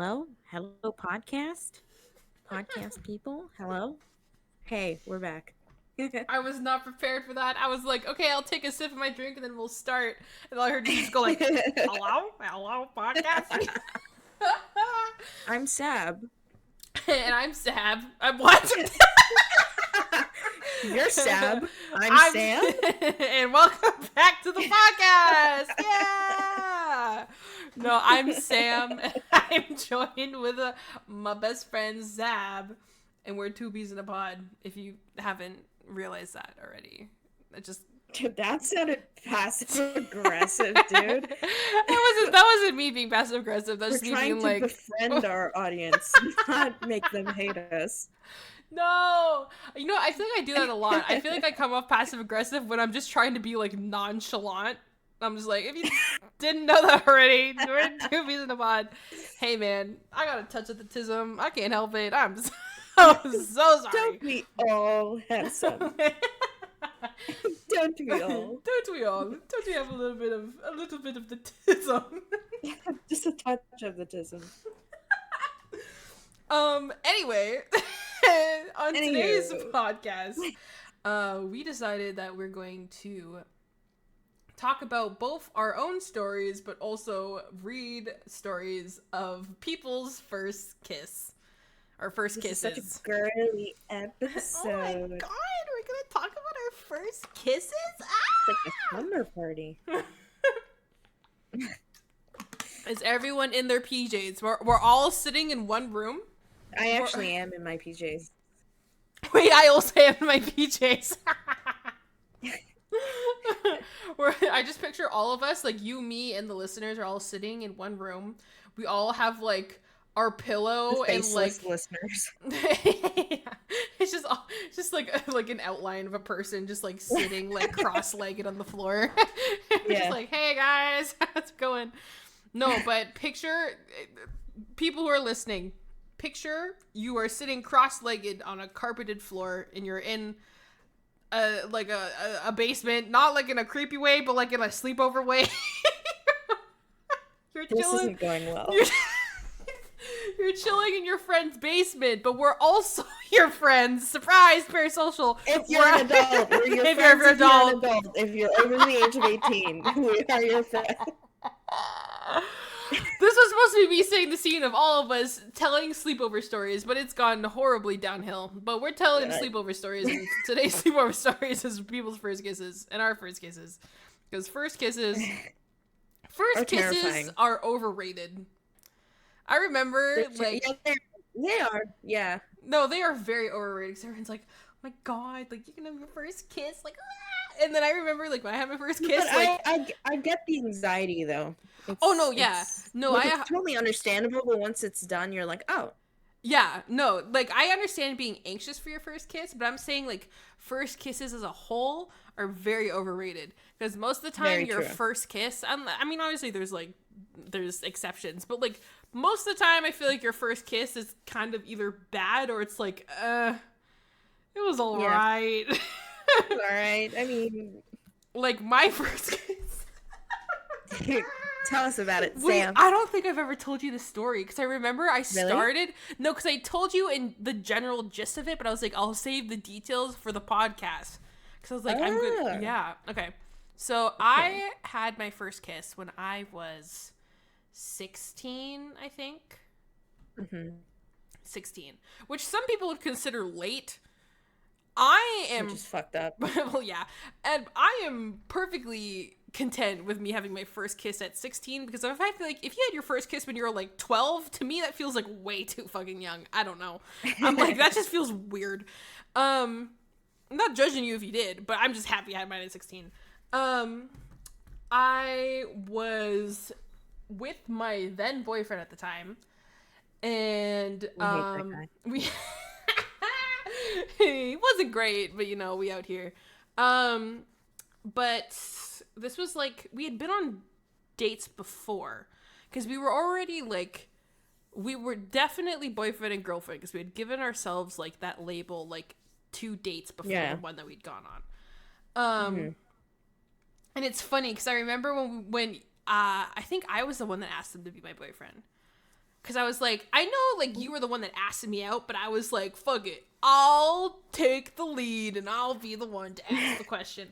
Hello, podcast people. Hello. Hey, we're back. I was not prepared for that. I was like, okay, I'll take a sip of my drink and then we'll start. And all I heard you just go like, hello, podcast. I'm Sab. And I'm Sab. I'm what? You're Sab. I'm Sam. And welcome back to the podcast. Yeah. No, I'm Sam. And I'm joined with my best friend Zab, and we're two bees in a pod. If you haven't realized that already, it just That sounded passive aggressive, dude. that wasn't me being passive aggressive. That's just me trying being to like befriend our audience, not make them hate us. No, I feel like I do that a lot. I feel like I come off passive aggressive when I'm just trying to be like nonchalant. I'm just like, if you didn't know that already, we're two bees in a pod. Hey man, I got a touch of the tism. I can't help it. I'm so sorry. Don't we all have some? Don't we all? Don't we all? Don't we have a little bit of the tism? Just a touch of the tism. Anyway, on today's podcast, we decided that we're going to talk about both our own stories, but also read stories of people's first kiss. Our first kisses. Is such a girly episode. Oh my god, we're gonna talk about our first kisses? It's like a summer party. Is everyone in their PJs? We're all sitting in one room. I actually am in my PJs. Wait, I also am in my PJs. I just picture all of us, like you, me, and the listeners are all sitting in one room. We all have like our pillow and like listeners. Yeah. It's just like an outline of a person just like sitting like cross-legged on the floor. Yeah. Just like, hey guys, how's it going? No, but picture people who are listening. Picture you are sitting cross-legged on a carpeted floor and you're in a basement, not like in a creepy way, but like in a sleepover way. You're chilling. This isn't going well. You're chilling in your friend's basement, but we're also your friends. Surprise, parasocial. If you're an adult, we're your friends. You're an adult. If you're over the age of 18, we are your friends. This was supposed to be me setting the scene of all of us telling sleepover stories, but it's gone horribly downhill. But we're telling sleepover stories, and today's sleepover stories is people's first kisses and our first kisses. Because first kisses are overrated. I remember, like... Yeah, they are, yeah. No, they are very overrated, because everyone's like, oh my god, like, you can have your first kiss, like, ah! And then I remember, like, when I had my first kiss, but like... I get the anxiety, though. It's totally understandable, but once it's done, you're like, oh. Yeah, no, like, I understand being anxious for your first kiss, but I'm saying, like, first kisses as a whole are very overrated. Because most of the time, your first kiss, I mean, obviously, there's exceptions, but, like, most of the time, I feel like your first kiss is kind of either bad or it's like, it was alright. Yeah. Alright, I mean... Like, my first kiss... Tell us about it, Wait, Sam. I don't think I've ever told you the story, because I remember I started... No, because I told you in the general gist of it, but I was like, I'll save the details for the podcast. Because I was like, I'm good. Yeah, okay. So, I had my first kiss when I was 16, I think. Mm-hmm. 16. Which some people would consider late. I am... Which is fucked up. Well, yeah. And I am perfectly content with me having my first kiss at 16, because if I feel like if you had your first kiss when you were like 12, to me that feels like way too fucking young. I don't know. I'm like, that just feels weird. I'm not judging you if you did, but I'm just happy I had mine at 16. I was with my then boyfriend at the time, and we he wasn't great, but we out here. But this was like, we had been on dates before, because we were already like, we were definitely boyfriend and girlfriend, because we had given ourselves like that label like 2 dates before the one that we'd gone on. And it's funny because I remember when I think I was the one that asked him to be my boyfriend. because I was like, I know, like, you were the one that asked me out, but I was like, fuck it, I'll take the lead and I'll be the one to ask the question.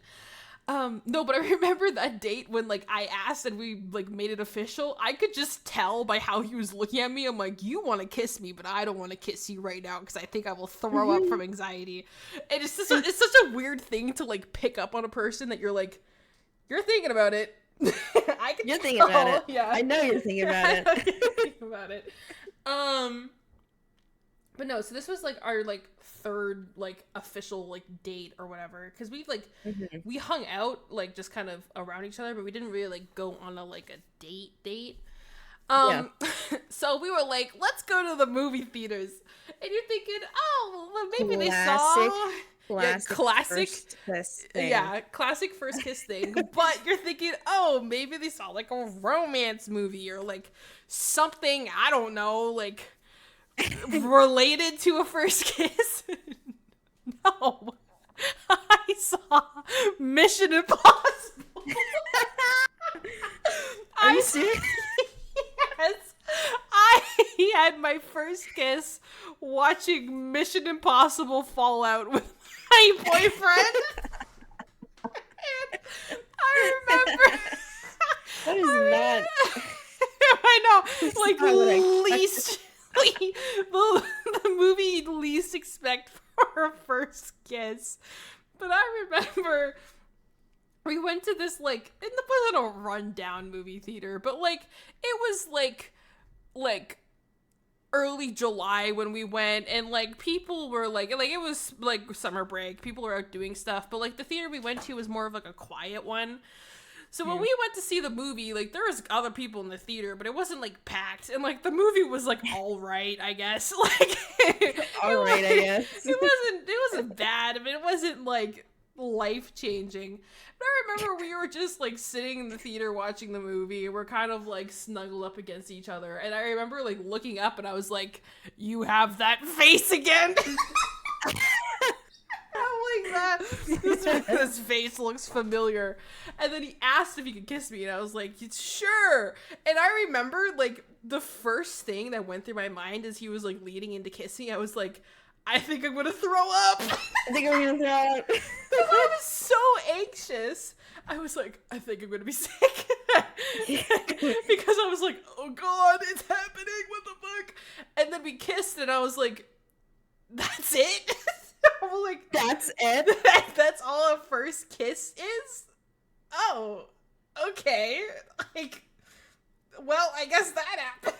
No, but I remember that date when, like, I asked and we, like, made it official. I could just tell by how he was looking at me. I'm like, you want to kiss me, but I don't want to kiss you right now because I think I will throw up from anxiety. And it's just it's such a weird thing to, like, pick up on a person that you're like, you're thinking about it. You're thinking about it. Yeah. I know you're thinking about it. You're thinking about it. But no, so this was, like, our, like, third, like, official, like, date or whatever, because we, like, we hung out, like, just kind of around each other, but we didn't really, like, go on a, like, a date. So we were like, let's go to the movie theaters, and you're thinking, oh, well, maybe they saw classic first kiss thing. Yeah, classic first kiss thing. But you're thinking, oh, maybe they saw, like, a romance movie or, like, something, I don't know, like, related to a first kiss. No, I saw Mission Impossible. Are you serious? Yes, I had my first kiss watching Mission Impossible Fallout with my boyfriend. And I remember That is not. I know, like, least the movie you'd least expect for a first kiss. But I remember we went to this, like, it wasn't a rundown movie theater, but, like, it was like early July when we went, and, like, people were like it was like summer break, people were out doing stuff, but, like, the theater we went to was more of, like, a quiet one. So when we went to see the movie, like, there was other people in the theater, but it wasn't, like, packed. And, like, the movie was, like, all right, I guess. Like, all right, I guess. It wasn't bad. I mean, it wasn't, like, life-changing. But I remember we were just, like, sitting in the theater watching the movie. We're kind of, like, snuggled up against each other. And I remember, like, looking up, and I was like, you have that face again. I'm like, that. This face looks familiar. And then he asked if he could kiss me, and I was like, sure. And I remember, like, the first thing that went through my mind as he was, like, leading into kissing, I was like, I think I'm gonna throw up. I think I'm gonna throw up. I was so anxious. I was like, I think I'm gonna be sick. Because I was like, oh god, it's happening, what the fuck? And then we kissed, and I was like, that's it? I'm like, that's it? That's all a first kiss is? Oh, okay. Like, well, I guess that happened.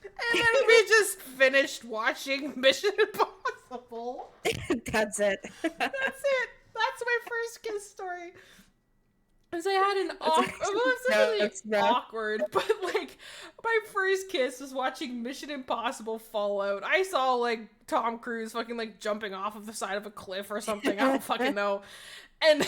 And then we just finished watching Mission Impossible. That's it. That's it. That's my first kiss story. Because I had an awkward, but, like, my first kiss was watching Mission Impossible Fallout. I saw, like, Tom Cruise fucking, like, jumping off of the side of a cliff or something. I don't fucking know. And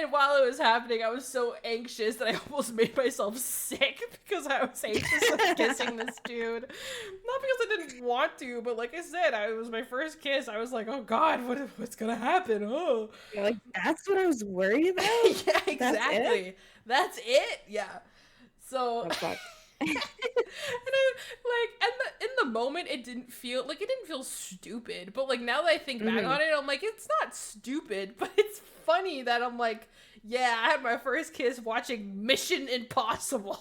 while it was happening, I was so anxious that I almost made myself sick because I was anxious of kissing this dude. Not because I didn't want to, but like I said, it was my first kiss. I was like, oh god, what's gonna happen? Oh, you're like, that's what I was worried about. Yeah, exactly. That's it. Yeah. So. Oh, fuck. And in the moment, it didn't feel stupid, but, like, now that I think back on it, I'm like, it's not stupid, but it's funny that I'm like, yeah, I had my first kiss watching Mission Impossible.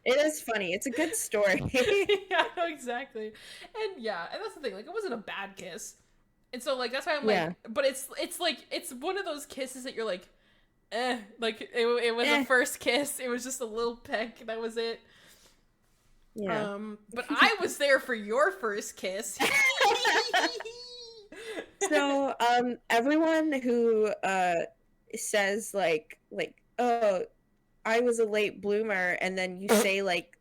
It is funny. It's a good story. Yeah, no, exactly. And yeah, and that's the thing, like, it wasn't a bad kiss, and so, like, that's why I'm like, but it's like, it's one of those kisses that you're like, like, it was a first kiss, it was just a little peck, that was it. Yeah. But I was there for your first kiss. So, everyone who says like, oh, I was a late bloomer, and then you say like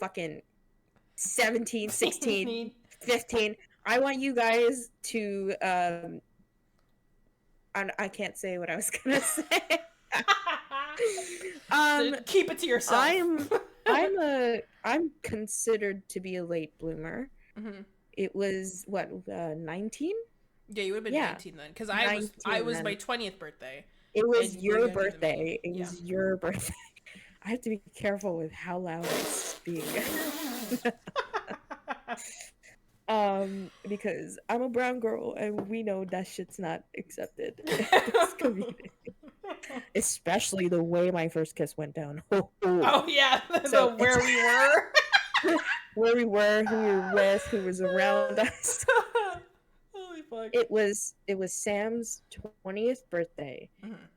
fucking 17, 16, 15. I want you guys to I can't say what I was gonna say. So keep it to yourself. I'm considered to be a late bloomer. Mm-hmm. It was what 19? Yeah, you would have been 19 then, because I was my 20th birthday. It was your birthday. It was your birthday. I have to be careful with how loud I speak. Because I'm a brown girl and we know that shit's not accepted in this community. Especially the way my first kiss went down. Oh yeah, So where we were. Where we were, who we were with, who was around us. Holy fuck. It was Sam's 20th birthday,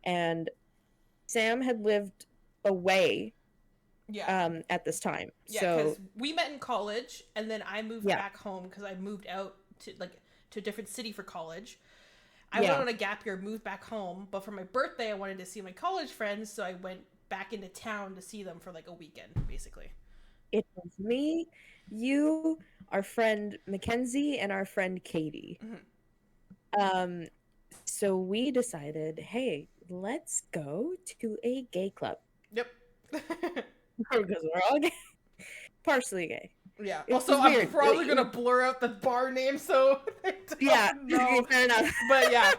and Sam had lived away at this time. Yeah, so because we met in college, and then I moved back home because I moved out to a different city for college. I went on a gap year, moved back home, but for my birthday, I wanted to see my college friends, so I went back into town to see them for like a weekend, basically. It was me, you, our friend Mackenzie, and our friend Katie. So we decided, hey, let's go to a gay club. Yep. Because we're all gay. Partially gay. Yeah. Also, I'm probably gonna blur out the bar name, so yeah, fair enough. But yeah.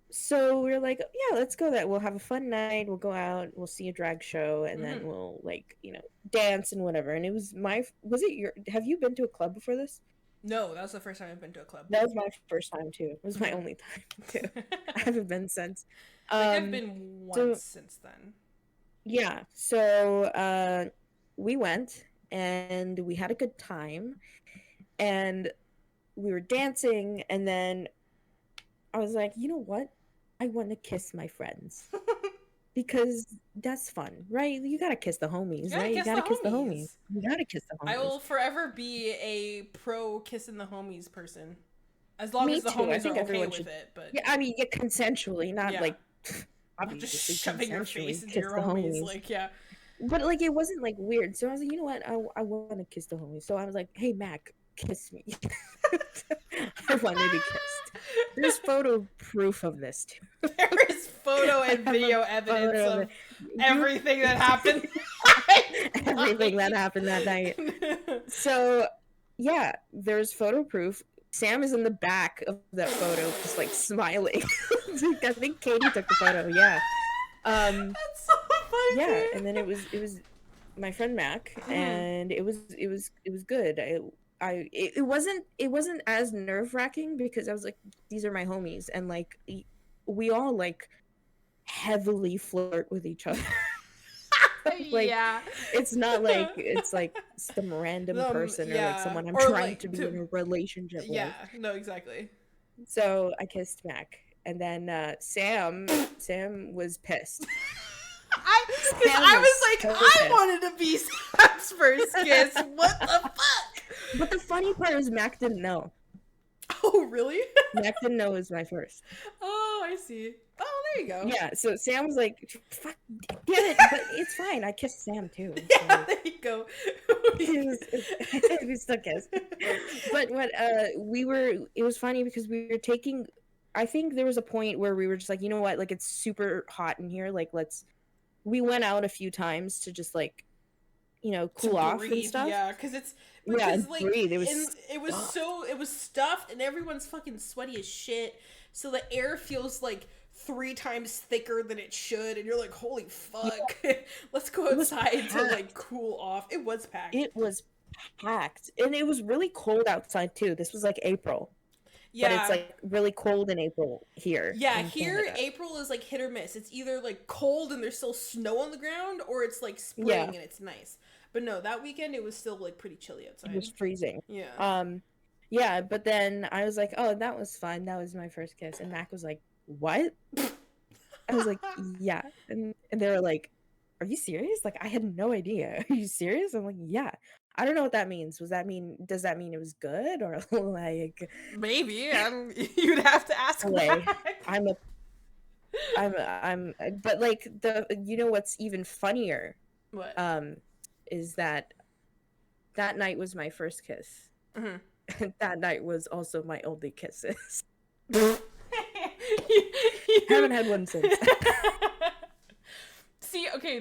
So we're like, yeah, let's go there. We'll have a fun night. We'll go out. We'll see a drag show, and then we'll dance and whatever. And it was have you been to a club before this? No, that was the first time I've been to a club. That was my first time too. It was my only time too. I haven't been since. I've been once since then. Yeah. So we went and we had a good time, and we were dancing, and then I was like, you know what? I want to kiss my friends. Because that's fun, right? You gotta kiss the homies, right? You gotta kiss the homies. You gotta kiss the homies. I will forever be a pro kissing the homies person. As long as the homies are okay with it. But yeah, I mean, consensually, not like obviously just shoving your face into your homies. Like, yeah. But like, it wasn't like weird. So I was like, you know what? I want to kiss the homies. So I was like, hey, Mac, kiss me. I want to be kissed. There's photo proof of this too. There is photo and video evidence of everything that happened. Everything that happened that night. So yeah, there's photo proof. Sam is in the back of that photo, just like smiling. I think Katie took the photo. Yeah. That's so funny. Yeah, and then it was my friend Mac, and it was good. It wasn't as nerve-wracking because I was like, these are my homies, and like we all like heavily flirt with each other. Like, yeah, it's not like it's like some random person or like someone I'm trying to be in a relationship with. Yeah, no, exactly. So I kissed Mac, and then Sam was pissed. I was like, I wanted to be Sam's first kiss. What the fuck? But the funny part is Mac didn't know. Oh, really? Mac didn't know it was my first. Oh, I see. Oh, there you go. Yeah, so Sam was like, fuck, damn it, but it's fine. I kissed Sam too. Yeah, there you go. We still kissed. But it was funny because we were taking, I think there was a point where we were just like, you know what, like it's super hot in here. Like we went out a few times to just like, cool off and stuff. Yeah, because like breathe. It was stuffed and everyone's fucking sweaty as shit. So the air feels like 3 times thicker than it should, and you're like, holy fuck. Yeah. Let's go outside to like cool off. It was packed. It was packed. And it was really cold outside too. This was like April. Yeah. But it's like really cold in April here. Yeah, here Canada. April is like hit or miss. It's either like cold and there's still snow on the ground, or it's like spring and it's nice. But no, that weekend it was still like pretty chilly outside. It was freezing. Yeah. Yeah, but then I was like, oh, that was fun. That was my first kiss. And Mac was like, what? I was like, yeah. And they were like, are you serious? Like, I had no idea. Are you serious? I'm like, yeah. I don't know what that means. Does that mean it was good, or like maybe? You'd have to ask. I'm but like what's even funnier? What? Is that night was my first kiss. Mm-hmm. And that night was also my only kisses. I haven't had one since. See, okay,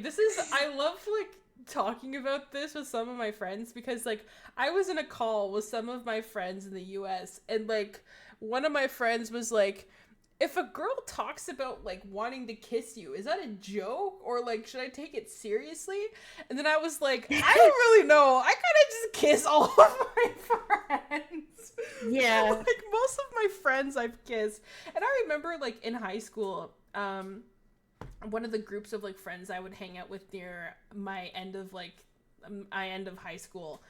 I love like talking about this with some of my friends because like I was in a call with some of my friends in the US, and like one of my friends was like, if a girl talks about like wanting to kiss you, is that a joke or like should I take it seriously? And then I was like, I don't really know. I kind of just kiss all of my friends. Yeah. Like most of my friends I've kissed. And I remember like in high school, one of the groups of like friends I would hang out with near my end of high school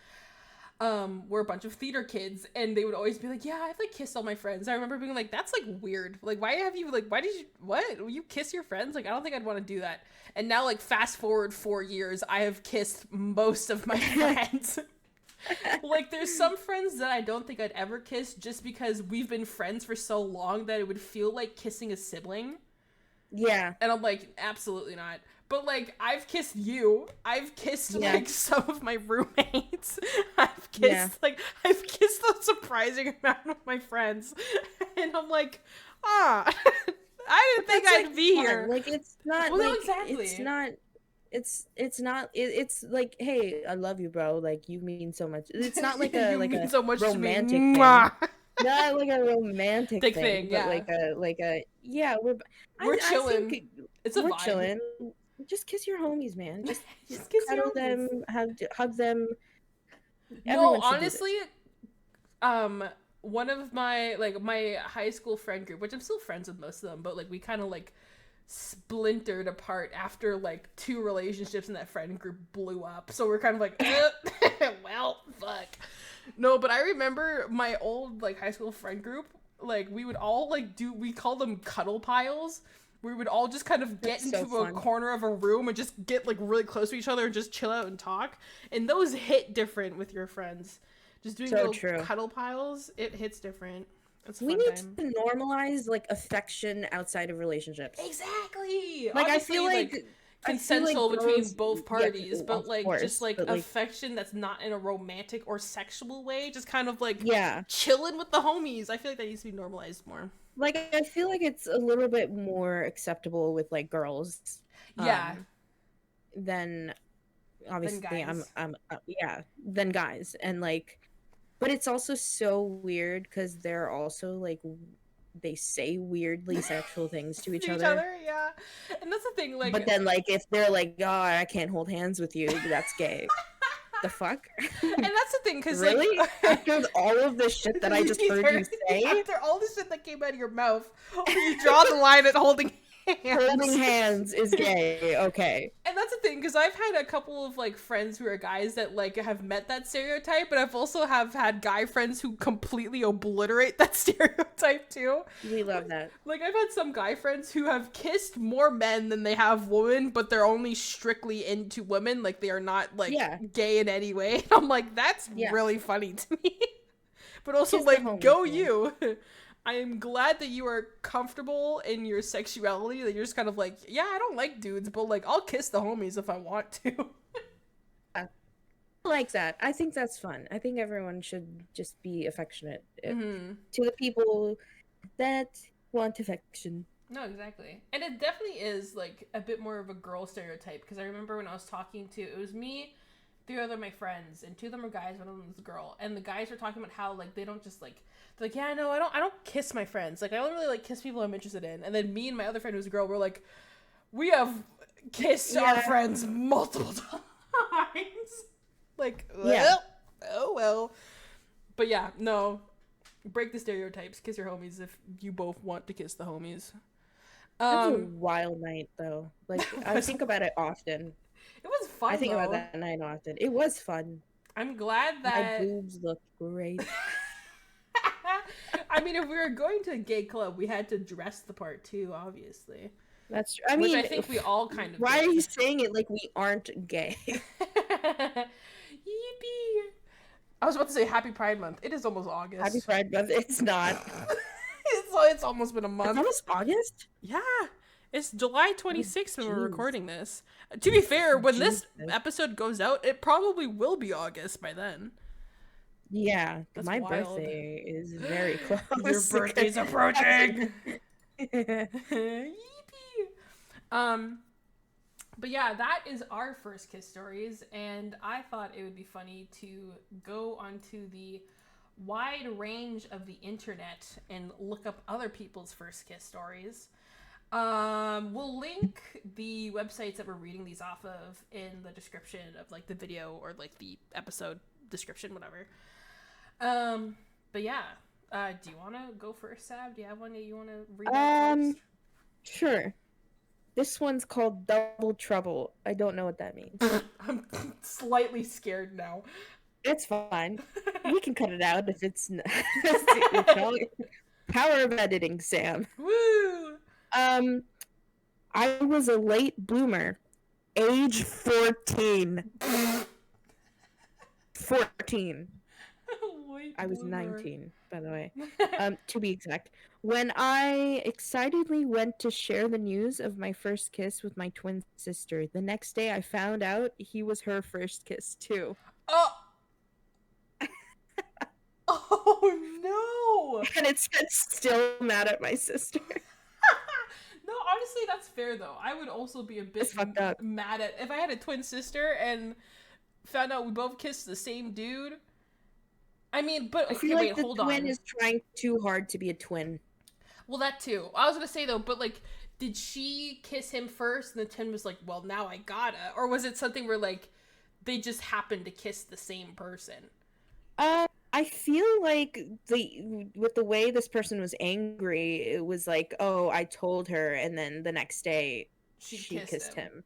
were a bunch of theater kids, and they would always be like, yeah, I've like kissed all my friends. I remember being like, that's like weird. Like, why did you, what? You kiss your friends? Like, I don't think I'd want to do that. And now, like, fast forward 4 years, I have kissed most of my friends. Like, there's some friends that I don't think I'd ever kiss just because we've been friends for so long that it would feel like kissing a sibling. Yeah. And I'm like, absolutely not. But, like, I've kissed you. I've kissed, like, some of my roommates. I've kissed a surprising amount of my friends. And I'm like, I didn't think I'd like, be fun. here. Like, it's not, well, like, no, exactly. it's like, hey, I love you, bro. Like, you mean so much. It's not like a so much romantic to me. thing. Not like a romantic thing, yeah. but like a yeah, we're chilling. I think it's a we're vibe. Chilling. Just kiss your homies, man. Just kiss cuddle them, hug them. No, honestly, one of my high school friend group, which I'm still friends with most of them, but like we kind of like splintered apart after like 2 relationships in that friend group blew up. So we're kind of like, well, fuck. No, but I remember my old like high school friend group, like we would all like we call them cuddle piles. We would all just kind of get into a corner of a room and just get like really close to each other and just chill out and talk. And those hit different with your friends. Just doing little cuddle piles, it hits different. It's a fun time. We need to normalize like affection outside of relationships. Exactly. Like obviously, I feel like consensual between both parties, but like course, just like affection that's not in a romantic or sexual way, just kind of like chilling with the homies. I feel like that needs to be normalized more. Like I feel like it's a little bit more acceptable with like girls. Than obviously than guys. And like, but it's also so weird because they're also like they say weirdly sexual things to each other. Yeah. And that's the thing, like, but then like if they're like, oh, I can't hold hands with you, that's gay. The fuck? And that's the thing, because really, like, after all of the shit that I just heard you say, after all the shit that came out of your mouth, you draw the line at holding hands. Holding hands is gay. Okay. And that's the thing, because I've had a couple of like friends who are guys that like have met that stereotype, but I've also had guy friends who completely obliterate that stereotype too. We love that. Like I've had some guy friends who have kissed more men than they have women, but they're only strictly into women. Like they are not like gay in any way. And I'm like, that's really funny to me. But also kiss like, go you. I am glad that you are comfortable in your sexuality, that you're just kind of like, yeah, I don't like dudes, but like, I'll kiss the homies if I want to. I like that. I think that's fun. I think everyone should just be affectionate to the people that want affection. No, exactly. And it definitely is like a bit more of a girl stereotype, because I remember when I was talking to, it was me, 3 other of my friends, and 2 of them were guys, 1 of them was a girl, and the guys were talking about how like they don't just like, they're like, yeah, no, I don't kiss my friends, like I don't really like kiss people I'm interested in. And then me and my other friend who's a girl were like, we have kissed our friends multiple times. Like, oh well. But yeah, no, break the stereotypes, kiss your homies if you both want to kiss the homies. It was a wild night though. Like I think about it often. It was fun. I think about that night often. It was fun. I'm glad that my boobs look great. I mean, if we were going to a gay club, we had to dress the part too, obviously. That's true. I mean, which I think we all kind of. Why are you saying it like we aren't gay? Yippee! I was about to say Happy Pride Month. It is almost August. Happy Pride Month. It's not. It's almost been a month. It's almost August? Yeah. It's July 26th when we're recording this. To be fair, when this episode goes out, it probably will be August by then. Yeah, my birthday is very close. Your birthday's approaching. Yippee! But yeah, that is our first kiss stories, and I thought it would be funny to go onto the wide range of the internet and look up other people's first kiss stories. We'll link the websites that we're reading these off of in the description of like the video or like the episode description, whatever. But yeah, do you want to go first, Sab? Do you have one that you want to read out first? Sure. This one's called Double Trouble. I don't know what that means. I'm slightly scared now. It's fine. We can cut it out if it's not. Power of editing, Sam. Woo! I was a late bloomer. Age 14. 14. I was 19, by the way. To be exact. When I excitedly went to share the news of my first kiss with my twin sister, the next day I found out he was her first kiss, too. Oh! Oh, no! And it said, still mad at my sister. No, honestly, that's fair, though. I would also be a bit mad at... If I had a twin sister and found out we both kissed the same dude... I mean, but... I feel like the twin is trying too hard to be a twin. Well, that too. I was gonna say, though, but, like, did she kiss him first and the twin was like, well, now I gotta? Or was it something where, like, they just happened to kiss the same person? I feel like with the way this person was angry, it was like, oh, I told her, and then the next day she kissed him.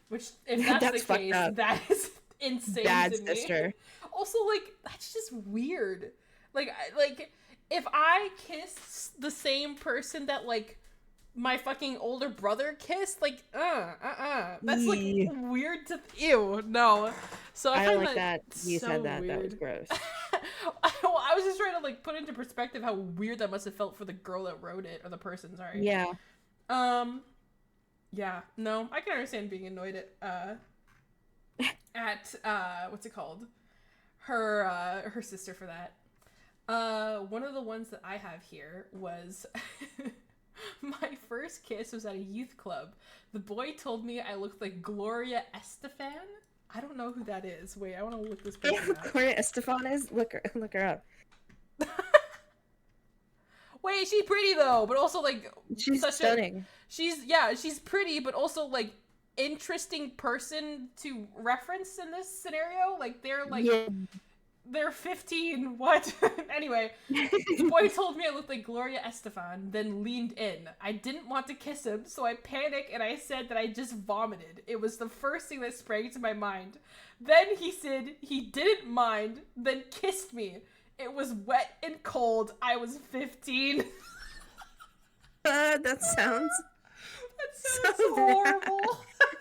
Which, if that's the case, that is insane to me. Sister. Also, like, that's just weird. Like, if I kissed the same person that, like, my fucking older brother kissed, like, that's, like, weird to... Ew, no. So I don't like that you said that. Weird. That was gross. I was just trying to, like, put into perspective how weird that must have felt for the girl that wrote it, or the person, sorry. Yeah. Yeah, no, I can understand being annoyed at what's it called? Her sister for that. One of the ones that I have here was... My first kiss was at a youth club. The boy told me I looked like Gloria Estefan. I don't know who that is. Wait, I want to look this person up. Gloria Estefan is? Look her up. Wait, she's pretty though, but also like she's stunning. She's pretty, but also like interesting person to reference in this scenario. Like they're like they're 15. What? Anyway, the boy told me I looked like Gloria Estefan, then leaned in. I didn't want to kiss him, so I panicked and I said that I just vomited. It was the first thing that sprang to my mind. Then he said he didn't mind, then kissed me. It was wet and cold. I was 15. That sounds horrible.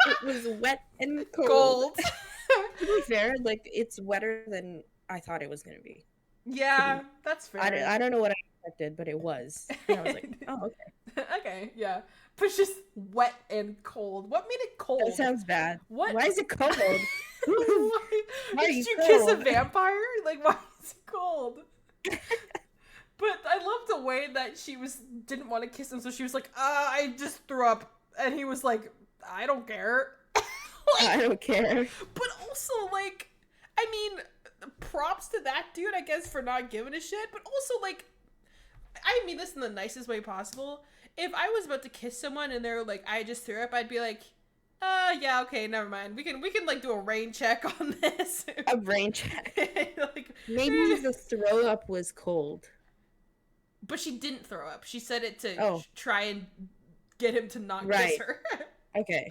It was wet and cold. To be fair, like, it's wetter than I thought it was going to be. Yeah, that's fair. I don't know what I expected, but it was. And I was like, oh, okay. Okay, yeah. But it's just wet and cold. What made it cold? That sounds bad. What? Why is it cold? Why did you kiss a vampire? Like, why is it cold? But I love the way that she didn't want to kiss him, so she was like, I just threw up. And he was like, I don't care. I don't care. But also, like, I mean, props to that dude, I guess, for not giving a shit. But also, like, I mean this in the nicest way possible. If I was about to kiss someone and they're like, I just threw up, I'd be like, yeah, okay, never mind. We can like do a rain check on this. A rain check. Like, maybe the throw up was cold. But she didn't throw up. She said it to try and get him to not kiss her. Okay.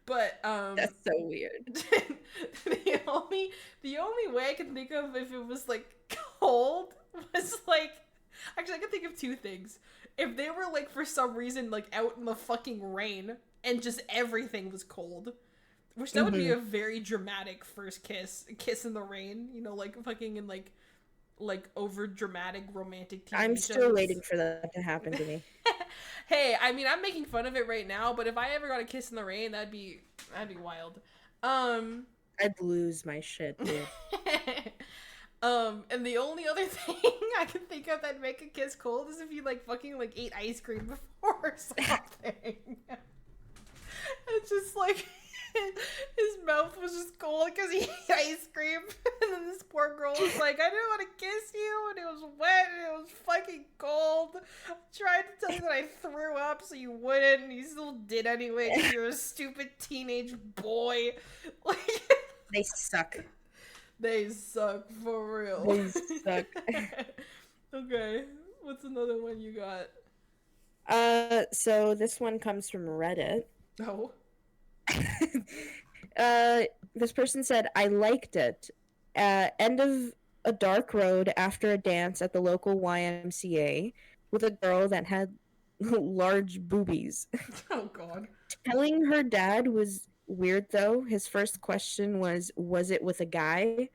But that's so weird. the only way I can think of if it was like cold was like, actually I can think of two things. If they were like for some reason like out in the fucking rain and just everything was cold, which that would be a very dramatic first kiss in the rain, you know, like fucking in like over dramatic romantic TV I'm shows. still waiting for that to happen to me. Hey, I mean, I'm making fun of it right now, but if I ever got a kiss in the rain, that'd be wild. I'd lose my shit, dude. And the only other thing I can think of that'd make a kiss cold is if you like fucking like ate ice cream before or something. It's just like his mouth was just cold because he ate ice cream, and then this poor girl was like, I didn't want to kiss you, and it was wet, and it was fucking cold. I tried to tell you that I threw up so you wouldn't, and you still did anyway because you're a stupid teenage boy. Like, they suck. They suck, for real. They suck. Okay, what's another one you got? So this one comes from Reddit. Oh. This person said, I liked it. End of a dark road after a dance at the local YMCA with a girl that had large boobies. Oh, God. Telling her dad was weird, though. His first question was it with a guy?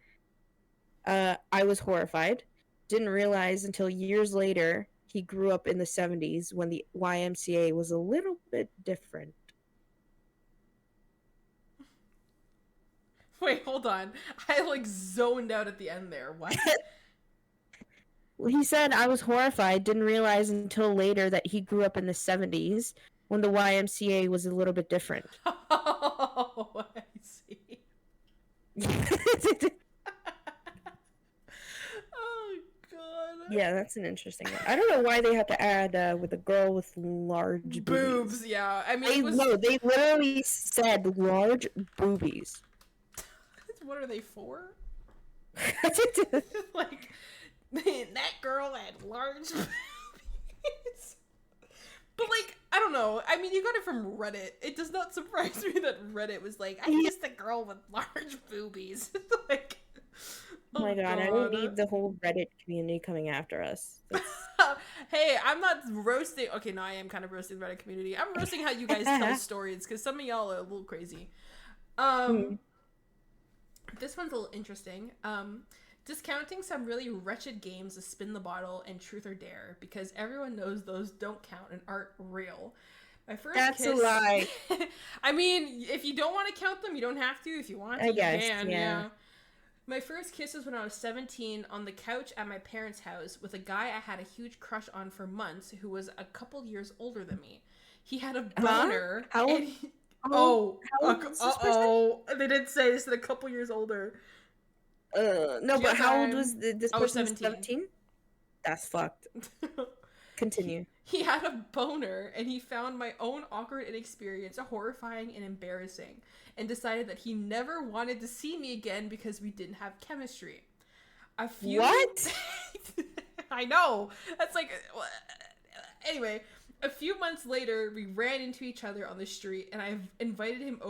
I was horrified. Didn't realize until years later he grew up in the 70s when the YMCA was a little bit different. Wait, hold on. I like zoned out at the end there. What? Well, he said, I was horrified. Didn't realize until later that he grew up in the 70s when the YMCA was a little bit different. Oh, I see. Oh, God. Yeah, that's an interesting one. I don't know why they had to add with a girl with large boobs. boobies. Yeah, I mean, No, they literally said large boobies. What are they for? Like, that girl had large boobies. But, like, I don't know. I mean, you got it from Reddit. It does not surprise me that Reddit was like, I kissed a girl with large boobies. Like, oh my God, I don't need the whole Reddit community coming after us. Hey, I'm not roasting. Okay, no, I am kind of roasting the Reddit community. I'm roasting how you guys tell stories because some of y'all are a little crazy. This one's a little interesting. Discounting some really wretched games of Spin the Bottle and Truth or Dare because everyone knows those don't count and aren't real. My first That's kiss... a lie. I mean, if you don't want to count them, you don't have to. If you want to, you can. Yeah. My first kiss was when I was 17 on the couch at my parents' house with a guy I had a huge crush on for months who was a couple years older than me. He had a boner. How old? They didn't say this. A couple years older. No, but how old was this person? 17? That's fucked. Continue. He had a boner, and he found my own awkward inexperience horrifying and embarrassing, and decided that he never wanted to see me again because we didn't have chemistry. What? I know. That's like... Anyway... A few months later, we ran into each other on the street, and I invited him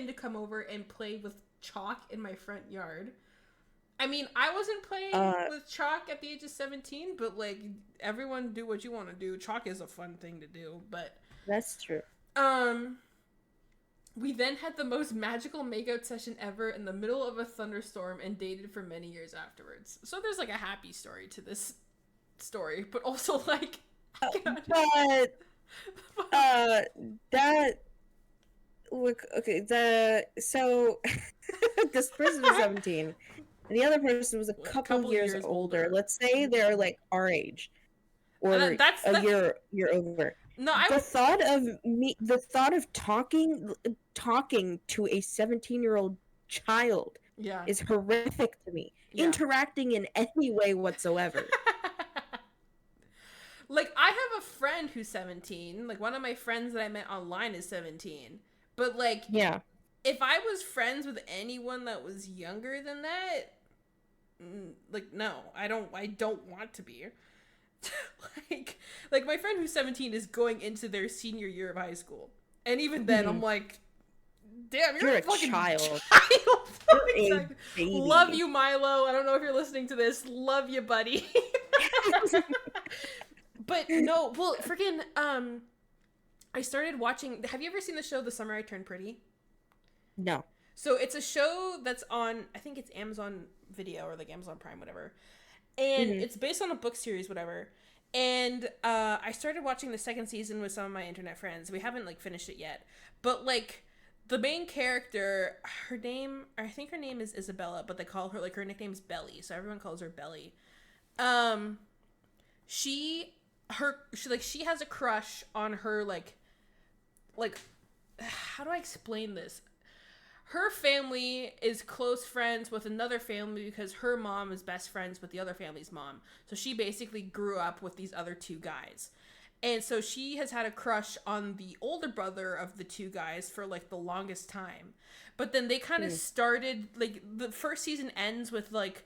to come over and play with chalk in my front yard. I mean, I wasn't playing with chalk at the age of 17, but like everyone do what you want to do. Chalk is a fun thing to do, but that's true. We then had the most magical makeout session ever in the middle of a thunderstorm and dated for many years afterwards. So there's like a happy story to this story, but also like. That look okay. So this person was 17, and the other person was a couple years older. Let's say they're like our age, or that's a year over. No, the thought of talking to a 17-year-old child is horrific to me. Yeah. Interacting in any way whatsoever. Like, I have a friend who's 17. Like, one of my friends that I met online is 17. But, like, if I was friends with anyone that was younger than that, like, no, I don't want to be. like, my friend who's 17 is going into their senior year of high school. And even then, I'm like, damn, you're a fucking child. You're a baby. Love you, Milo. I don't know if you're listening to this. Love you, buddy. But no, well, freaking, I started watching, have you ever seen the show The Summer I Turned Pretty? No. So it's a show that's on, I think it's Amazon Video or like Amazon Prime, whatever. And it's based on a book series, whatever. And I started watching the second season with some of my internet friends. We haven't like finished it yet. But like the main character, I think her name is Isabella, but they call her, like her nickname's Belly. So everyone calls her Belly. She has a crush on her, like, how do I explain this? her family is close friends with another family because her mom is best friends with the other family's mom. So she basically grew up with these other two guys. And so she has had a crush on the older brother of the two guys for like the longest time. But then they kind of started, like, the first season ends with like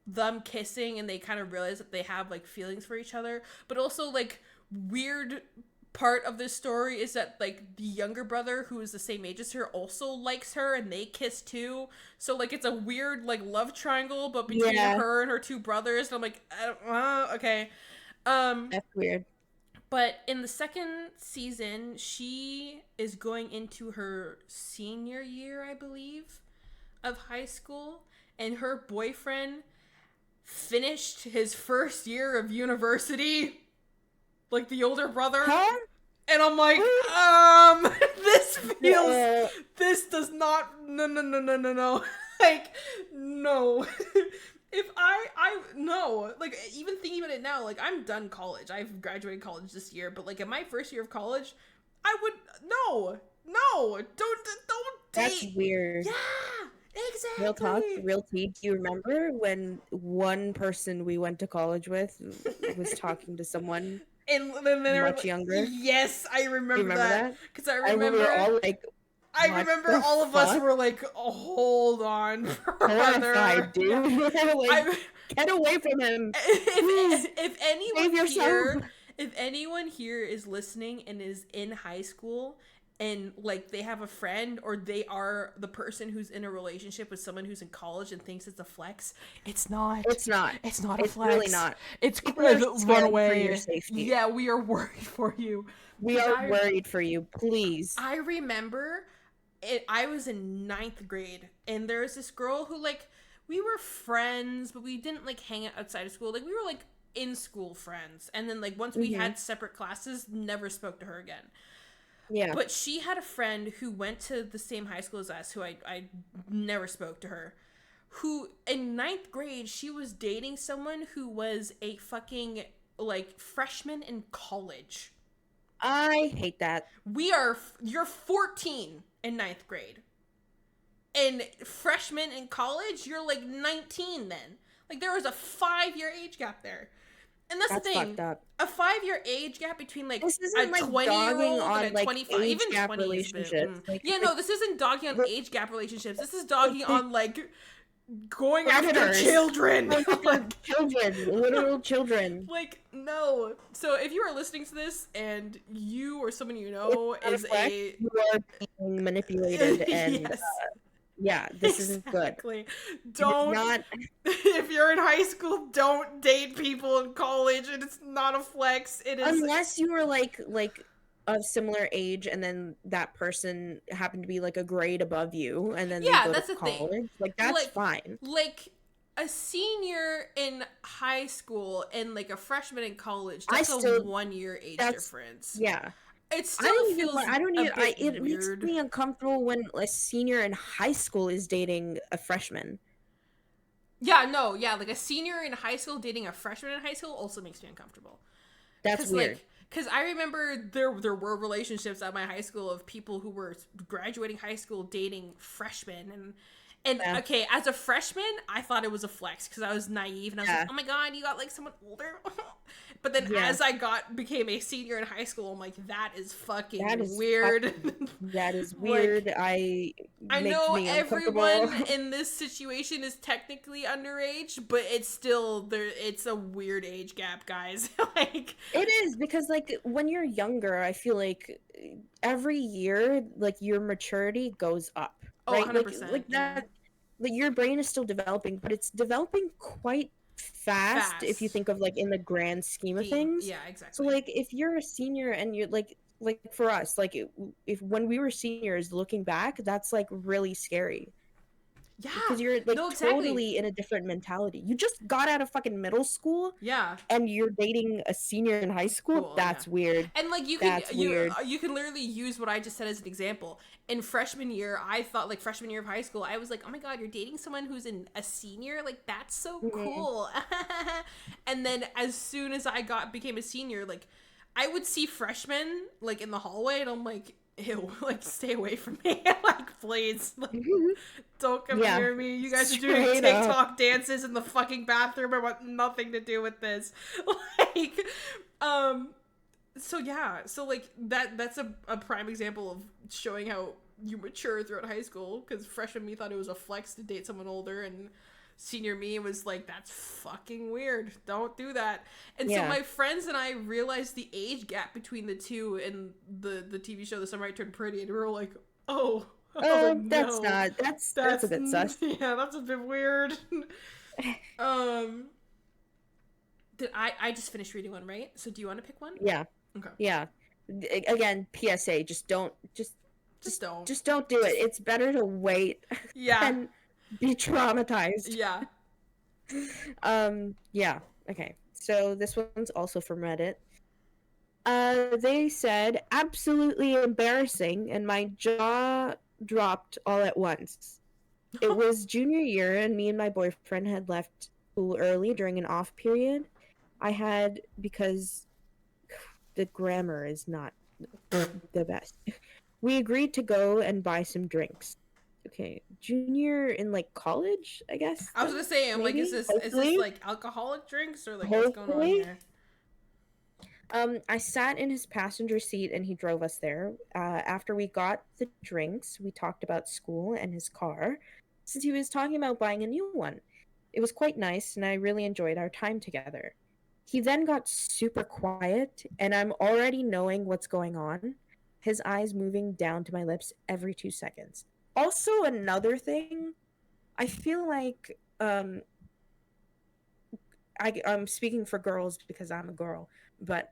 them kissing and they kind of realize that they have like feelings for each other. But also, like, weird part of this story is that like the younger brother, who is the same age as her, also likes her and they kiss too. So like it's a weird like love triangle, but between her and her two brothers. And I'm like, okay. That's weird. But in the second season, she is going into her senior year, I believe, of high school, and her boyfriend finished his first year of university, like the older brother. Huh? And I'm like, this does not, no. Like, no. If no. Like, even thinking about it now, like, I'm done college. I've graduated college this year, but, like, in my first year of college, I would, no, don't date. That's weird. Yeah, exactly. Real talk, real tea. Do you remember when one person we went to college with was talking to someone and then much younger? Yes, I remember that. Because I remember we were all like, I remember all of us were like, oh, hold on, brother. Horrified, dude. Like, get away from him. If anyone here is listening and is in high school and like they have a friend or they are the person who's in a relationship with someone who's in college and thinks it's a flex, it's not. It's not. It's not a flex. It's really not. It's run away for your safety. Yeah, we are worried for you. We are worried for you. Please. I remember I was in 9th grade and there was this girl who, like, we were friends, but we didn't like hang out outside of school. Like, we were like in school friends. And then like once we had separate classes, never spoke to her again. Yeah. But she had a friend who went to the same high school as us, who I never spoke to her, who in 9th grade, she was dating someone who was a fucking like freshman in college. I hate that. You're 14 in 9th grade. And freshman in college, you're like 19 then. Like, there was a 5-year age gap there. And that's the thing. Fucked up. A 5-year age gap between like a like 20-year-old on, and a like, 25, age even gap 20 relationships. this isn't dogging on age gap relationships. This is dogging on like going predators. after children. Like, children, literal children. Like, no. So if you are listening to this and you or someone you know is you are being manipulated and yes. Yeah, this isn't good. Don't if you're in high school, don't date people in college, and it's not a flex. It is unless you were like of similar age, and then that person happened to be like a grade above you, and then that's to the college. Thing. Like, that's fine. Like a senior in high school and like a freshman in college. That's a 1-year age difference. Yeah. It still feels it makes me uncomfortable when a senior in high school is dating a freshman. Like a senior in high school dating a freshman in high school also makes me uncomfortable. That's weird. Because I remember there were relationships at my high school of people who were graduating high school dating freshmen and okay, as a freshman, I thought it was a flex because I was naive and I was like, oh my god, you got like someone older. But then as I became a senior in high school, I'm like, that is weird. That is weird. Like, I know everyone in this situation is technically underage, but it's still it's a weird age gap, guys. Like, it is, because like when you're younger, I feel like every year, like, your maturity goes up. Right? 100%. Like that, like, your brain is still developing, but it's developing quite fast if you think of like in the grand scheme of things. Yeah, exactly. So like if you're a senior and you're like for us, like if when we were seniors, looking back, that's like really scary. Yeah, because you're like totally in a different mentality. You just got out of fucking middle school. Yeah, and you're dating a senior in high school. Cool, that's weird. And like you can literally use what I just said as an example. In freshman year, I thought like freshman year of high school, I was like, oh my god, you're dating someone who's a senior. Like, that's so cool. And then as soon as I became a senior, like I would see freshmen like in the hallway, and I'm like, ew, like, stay away from me. Like, please. Like, don't come near me. You guys are doing Straight TikTok dances in the fucking bathroom. I want nothing to do with this. Like, so yeah, so like that's a prime example of showing how you mature throughout high school, because freshman me thought it was a flex to date someone older, and senior me was like, that's fucking weird, don't do that. And so my friends and I realized the age gap between the two in the TV show The Summer I Turned Pretty, and we were like, oh no, that's a bit sus. Yeah, that's a bit weird. Did I just finished reading one, right? So do you want to pick one? Yeah. Okay. Yeah. Again, PSA, just don't do it. It's better to wait than be traumatized. Yeah. Yeah. Okay. So this one's also from Reddit. They said, absolutely embarrassing, and my jaw dropped all at once. It was junior year, and me and my boyfriend had left school early during an off period I had, because the grammar is not the best. We agreed to go and buy some drinks. Okay, junior in like college, I guess. I was gonna say, I'm maybe? like, is this like alcoholic drinks, or like what's going on here? I sat in his passenger seat and he drove us there. After we got the drinks, we talked about school and his car, since he was talking about buying a new one. It was quite nice, and I really enjoyed our time together. He then got super quiet, and I'm already knowing what's going on. His eyes moving down to my lips every 2 seconds. Also, another thing, I feel like I'm speaking for girls because I'm a girl, but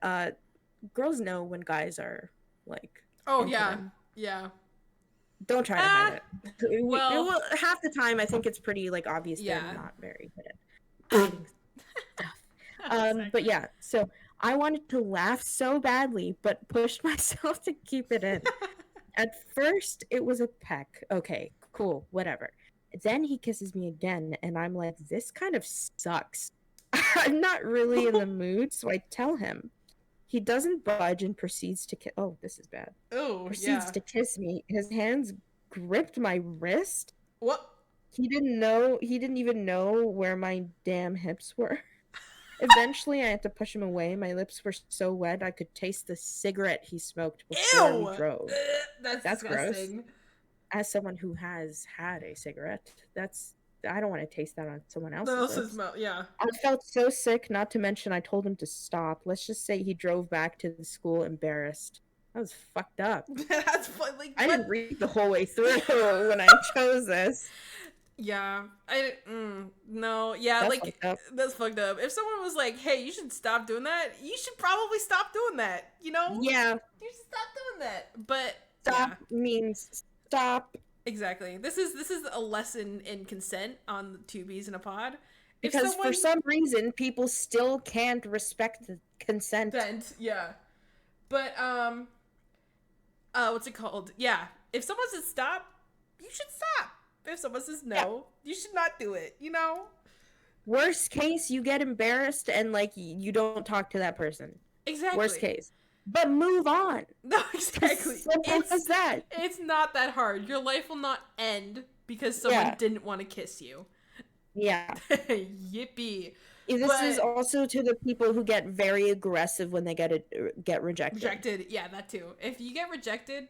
girls know when guys are like, oh yeah, yeah. Don't try to hide it. Well, half the time I think it's pretty like obvious they're not very good at stuff. But yeah, so I wanted to laugh so badly, but pushed myself to keep it in. At first, it was a peck. Okay, cool, whatever. Then he kisses me again, and I'm like, this kind of sucks. I'm not really in the mood, so I tell him. He doesn't budge and proceeds to kiss. Oh, this is bad. Oh, proceeds to kiss me. His hands gripped my wrist. What? He didn't even know where my damn hips were. Eventually, I had to push him away. My lips were so wet I could taste the cigarette he smoked before we drove. That's gross. As someone who has had a cigarette, I don't want to taste that on someone else's lips. Yeah. I felt so sick, not to mention I told him to stop. Let's just say he drove back to the school embarrassed. That was fucked up. That's fun. Like, I didn't read the whole way through when I chose this. Yeah, no, yeah, that's fucked up. If someone was like, "Hey, you should stop doing that," you should probably stop doing that. You know? Yeah, you should stop doing that. But stop means stop. Exactly. This is a lesson in consent on the Two Bees in a Pod. Because for some reason, people still can't respect the consent. Yeah, but what's it called? Yeah, if someone says stop, you should stop. If someone says no, you should not do it, you know? Worst case, you get embarrassed and, like, you don't talk to that person. Exactly. Worst case. But move on. No, exactly. Simple as that. It's not that hard. Your life will not end because someone didn't want to kiss you. Yeah. Yippee. This is also to the people who get very aggressive when they get rejected. Rejected, yeah, that too. If you get rejected,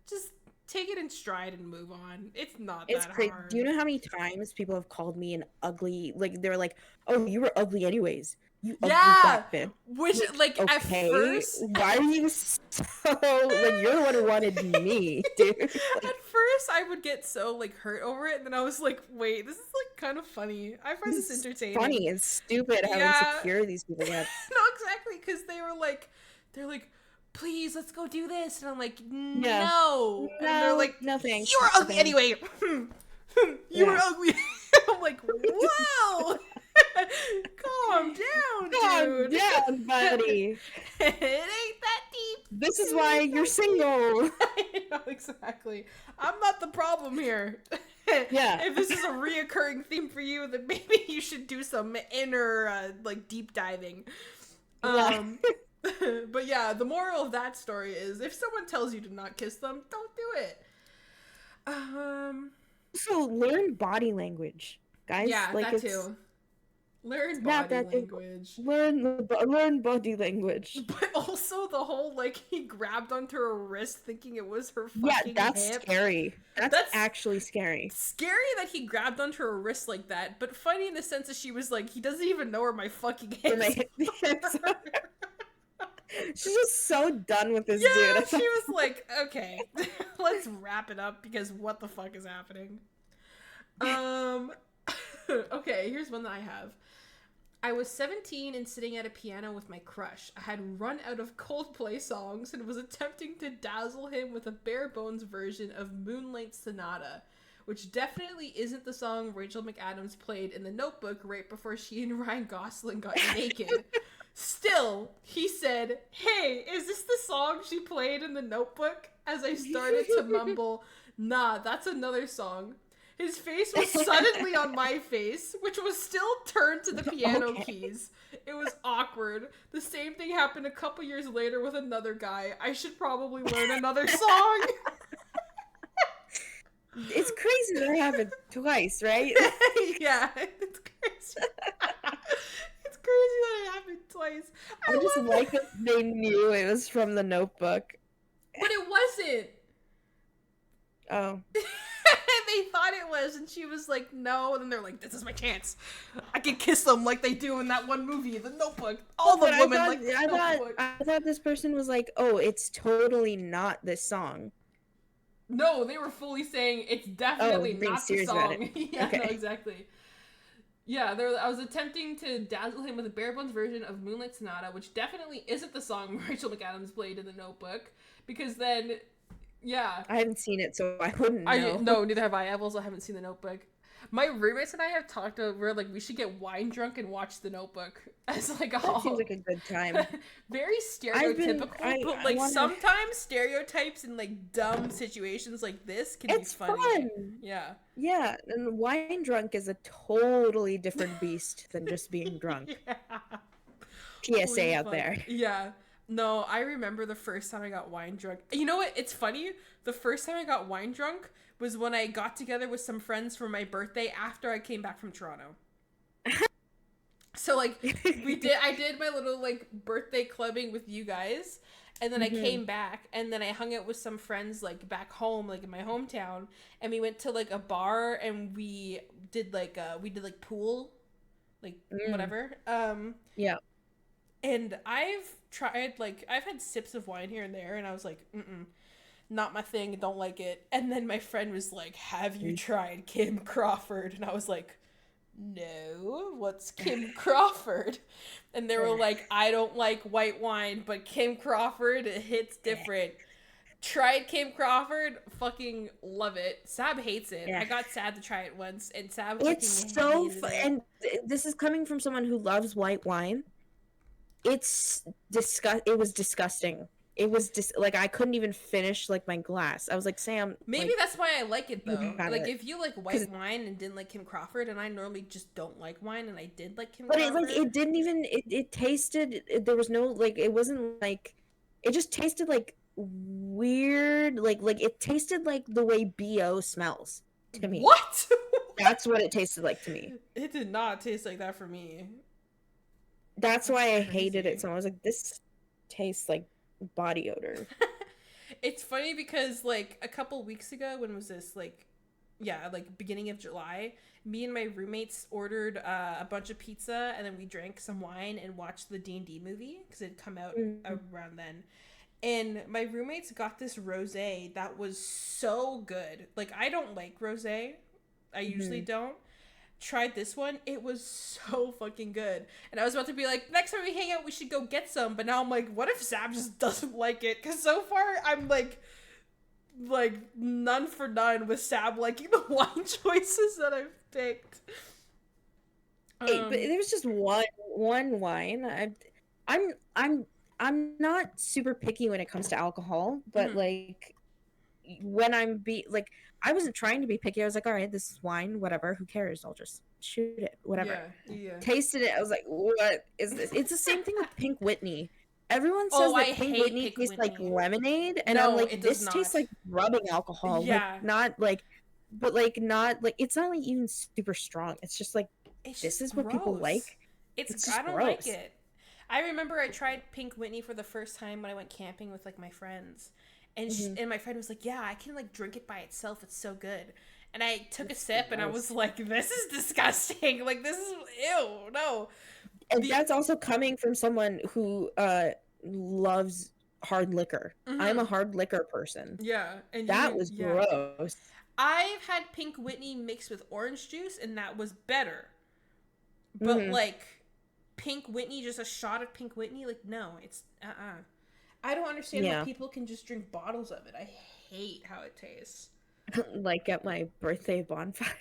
just take it in stride and move on. It's not that hard. Do you know how many times people have called me an ugly, like, they're like, oh, you were ugly anyways. You ugly fat bitch. Which, like, okay, at first... Why are you so... Like, you're the one who wanted me, dude. Like, at first, I would get so, like, hurt over it, and then I was like, wait, this is, like, kind of funny. I find this entertaining. Funny and stupid how insecure these people get. No, exactly, because they're like, please, let's go do this. And I'm like, no. And they're like, no thanks. You were ugly anyway. You were ugly. I'm like, whoa. Calm down, dude. Calm down, buddy. It ain't that deep. This is why you're single. I know, exactly. I'm not the problem here. Yeah. If this is a reoccurring theme for you, then maybe you should do some inner, like, deep diving. But yeah, the moral of that story is if someone tells you to not kiss them, don't do it. So learn body language, guys. Yeah, Like that it's too. Learn not body that language. learn body language. But also the whole like he grabbed onto her wrist thinking it was her Yeah, fucking that's hip. scary. That's That's actually scary. scary that he grabbed onto her wrist like that, but funny in the sense that she was like, he doesn't even know where my fucking hips are. She's just so done with this Yeah, dude. she was like, okay, let's wrap it up because what the fuck is happening? Okay, here's one that I have. I was 17 and sitting at a piano with my crush. I had run out of Coldplay songs and was attempting to dazzle him with a bare bones version of Moonlight Sonata, which definitely isn't the song Rachel McAdams played in The Notebook right before she and Ryan Gosling got naked. Still, he said, "Hey, is this the song she played in The Notebook?" As I started to mumble, "Nah, that's another song." His face was suddenly on my face, which was still turned to the piano keys. It was awkward. The same thing happened a couple years later with another guy. I should probably learn another song. It's crazy that it happened twice, right? Yeah, it's crazy. It's crazy that it happened twice. I just like that they knew it was from The Notebook. But it wasn't. Oh. They thought it was, and she was like, no. And then they're like, this is my chance. I can kiss them like they do in that one movie, The Notebook. All the women like The Notebook. I thought this person was like, oh, it's totally not this song. No, they were fully saying it's definitely not the song. Yeah, okay. No, exactly. Yeah, I was attempting to dazzle him with a bare bones version of Moonlight Sonata, which definitely isn't the song Rachel McAdams played in The Notebook, because then, yeah. I haven't seen it, so I wouldn't know. No, neither have I. I also haven't seen The Notebook. My roommates and I have talked over, like, we should get wine drunk and watch The Notebook as, like, a That seems like a good time. Very stereotypical, but, like, sometimes stereotypes in, like, dumb situations like this can be funny. Fun. Yeah. Yeah, and wine drunk is a totally different beast than just being drunk. Yeah. PSA out there. Yeah. No, I remember the first time I got wine drunk. You know what? It's funny. The first time I got wine drunk was when I got together with some friends for my birthday after I came back from Toronto. So, like, I did my little, like, birthday clubbing with you guys, and then I came back, and then I hung out with some friends, like, back home, like, in my hometown, and we went to, like, a bar, and we did, like, pool, like, whatever. Yeah. And I've had sips of wine here and there, and I was like, not my thing, don't like it. And then my friend was like, have you tried Kim Crawford? And I was like, no, what's Kim Crawford? And they were like, I don't like white wine, but Kim Crawford, it hits different. Tried Kim Crawford, fucking love it. Sab hates it. I got Sab to try it once, and Sab it's so fun. And this is coming from someone who loves white wine. It was disgusting. It was like I couldn't even finish like my glass. I was like, Sam. Maybe like, that's why I like it though. Like if you like white wine and didn't like Kim Crawford, and I normally just don't like wine, and I did like Kim Crawford. But it didn't even. It tasted. There was no like. It wasn't like. It just tasted like weird. Like it tasted like the way BO smells to me. What? That's what it tasted like to me. It did not taste like that for me. That's why I hated it. So I was like, this tastes like body odor. It's funny because like a couple weeks ago, when was this? Like beginning of July, me and my roommates ordered a bunch of pizza, and then we drank some wine and watched the D&D movie because it had come out around then. And my roommates got this rosé that was so good. Like, I don't like rosé. I usually don't. Tried this one. It was so fucking good. And I was about to be like, next time we hang out, we should go get some. But now I'm like, what if Sam just doesn't like it? Because so far, I'm like none for none with Sam liking the wine choices that I've picked. Hey, but there was just one wine. I'm not super picky when it comes to alcohol, but like when I wasn't trying to be picky. I was like, all right, this is wine, whatever, who cares? I'll just shoot it, whatever. Yeah. Tasted it. I was like, what is this? It's the same thing with Pink Whitney. everyone says Oh, I that Pink hate Whitney Pink tastes like Whitney. lemonade, and I'm No, like, it does this tastes not. like rubbing alcohol. Like, Yeah. not like, but like, not like, it's not like even super strong. It's just like, It's this just is what people gross. like. It's I just don't like gross. it. I remember I tried Pink Whitney for the first time when I went camping with like my friends, and Hmm. and my friend was like, "Yeah, I can like drink it by itself. It's so good." And I took a It's sip and I was gross. like, "This is disgusting. Like this is ew. No." And The that's also coming from someone who loves hard liquor. I'm a mhm. hard liquor person. Yeah, and That you was yeah. gross. I've had Pink Whitney mixed with orange juice and that was better. But Hmm. like Pink Whitney, just a shot of Pink Whitney, like no, it's I don't understand how Yeah. people can just drink bottles of it. I hate how it tastes. Like at my birthday bonfire.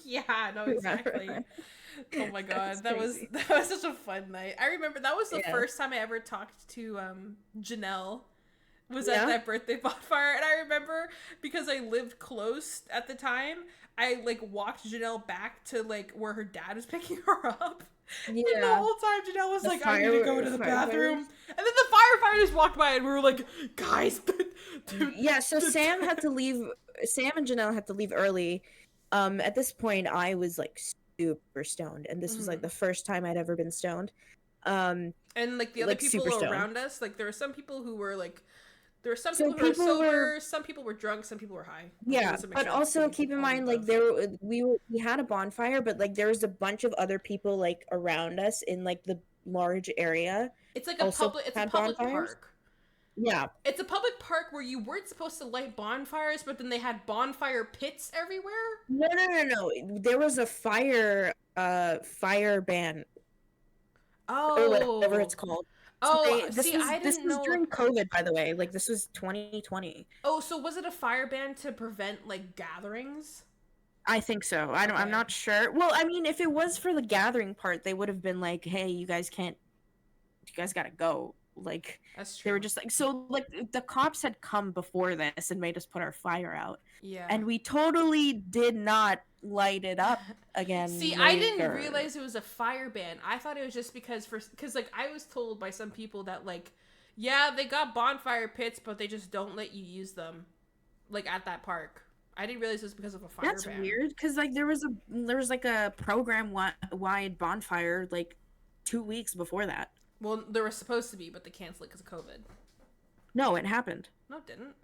Yeah, no, Remember exactly. that? Oh my That's god, crazy. that was such a fun night. I remember that was the Yeah. first time I ever talked to Janelle. Was at Yeah. that birthday bonfire, and I remember because I lived close at the time, I like walked Janelle back to like where her dad was picking her up. And the Yeah. whole time Janelle was The like, I need to go to the firefighters. bathroom. And then the firefighters walked by and we were like, guys, dude, Yeah, so Sam had to leave. Sam and Janelle had to leave early. At this point, I was like super stoned, and this was like Mhm. the first time I'd ever been stoned. Um, And like the other like people super stoned. around us, like there were some people who were like, there were some So people who were people were, sober, some people were drunk, some people were high. Like it yeah, was a but mixture of also keep in all the mind, like above. we had a bonfire, but like there was a bunch of other people like around us in like the large area, also It's a had public bonfires. park. Yeah. It's a public park where you weren't supposed to light bonfires, but then they had bonfire pits everywhere. No, no, no, no. There was a fire ban or whatever Oh. it's called. So Oh, they see, I this didn't was know. during COVID, by the way. Like this was 2020. Oh, so was it a fire ban to prevent like gatherings? I think so. I'm Okay, not sure. Well, I mean, if it was for the gathering part, they would have been like, "Hey, you guys gotta go." Like that's they were true. just like, so like the cops had come before this and made us put our fire out, Yeah. and we totally did not light it up See, again I didn't later. realize it was a fire ban. I thought it was just because like I was told by some people that like yeah, they got bonfire pits, but they just don't let you use them like at that park. I didn't realize it was because of a fire That's ban. weird because like there was like a program wide bonfire like 2 weeks before that. Well, there was supposed to be, but they canceled it because of COVID. No, it happened. No, it didn't.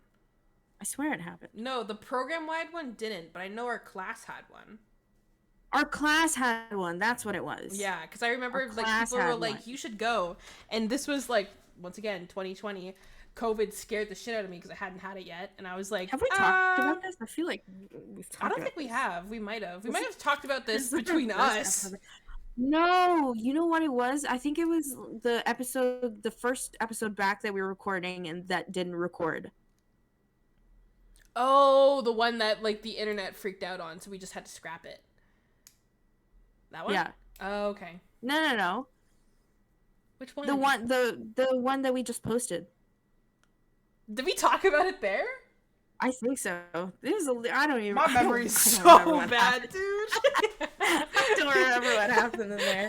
I swear it happened. No, the program wide one didn't, but I know our class had one. Our class had one. That's what it was. Yeah, because I remember Our like class people were had like, one. "You should go," and this was like once again 2020. COVID scared the shit out of me because I hadn't had it yet, and I was like, Have we talked about this? I feel like we've I talked don't about think we this. have. We might have. We This might is, have talked about this this is like our between first us. episode. No, you know what it was? I think it was the first episode back that we were recording and that didn't record. Oh, the one that like the internet freaked out on, so we just had to scrap it. That one? Yeah. Oh, okay. No, no, no. Which one? The one that we just posted. Did we talk about it there? I think so. I don't even. My I don't, memory's I don't remember so what bad, happened. dude. I don't remember what happened in there.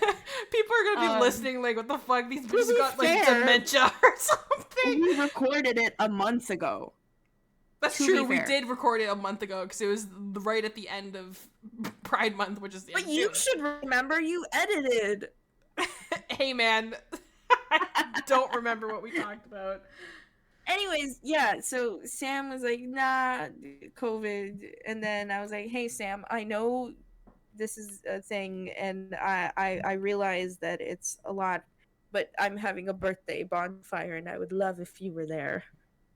People are gonna be Um, listening like, what the fuck? These to bitches be got like fair, dementia or something. we recorded it a month ago. That's to true. be We fair. did record it a month ago because it was right at the end of Pride Month, which is the end But of you June. should remember you edited. Hey, man. I don't remember what we talked about. Anyways, yeah, so Sam was like, nah, COVID. And then I was like, hey, Sam, I know this is a thing, and I realize that it's a lot, but I'm having a birthday bonfire, and I would love if you were there.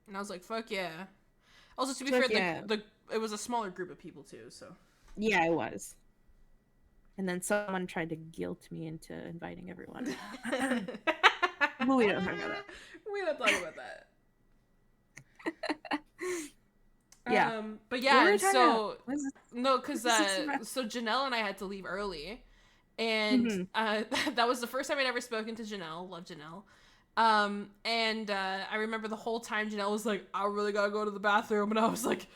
And I was like, fuck yeah. Also, to be Fuck fair, yeah. it was a smaller group of people, too, so. Yeah, it was. And then someone tried to guilt me into inviting everyone. But we don't talk about that. We don't talk about that. Yeah. But What were yeah, we talking so about? What is this? no, because This is about- so Janelle and I had to leave early, and that was the first time I'd ever spoken to Janelle. Love Janelle. And I remember the whole time Janelle was like, "I really gotta go to the bathroom," and I was like,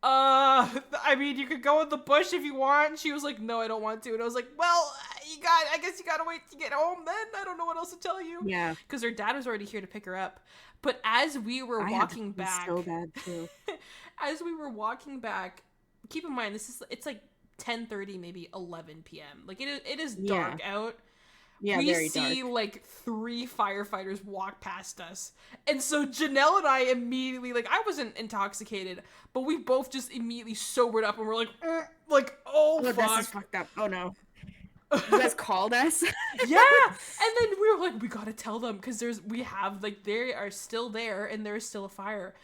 I mean, you could go in the bush if you want." And she was like, "No, I don't want to," and I was like, "Well, you I guess you gotta wait to get home then. I don't know what else to tell you. Yeah. Because her dad was already here to pick her up. But as we were walking back, so bad too. as we were walking back, keep in mind it's like 10:30, maybe 11 p.m. Like it is dark out. Yeah, we very see dark. like 3 firefighters walk past us. And so Janelle and I immediately, like, I wasn't intoxicated, but we both just immediately sobered up and we're like, oh fuck. This is fucked up. Oh no. You guys called us? Yeah. And then we were like, we gotta tell them because they are still there and there's still a fire.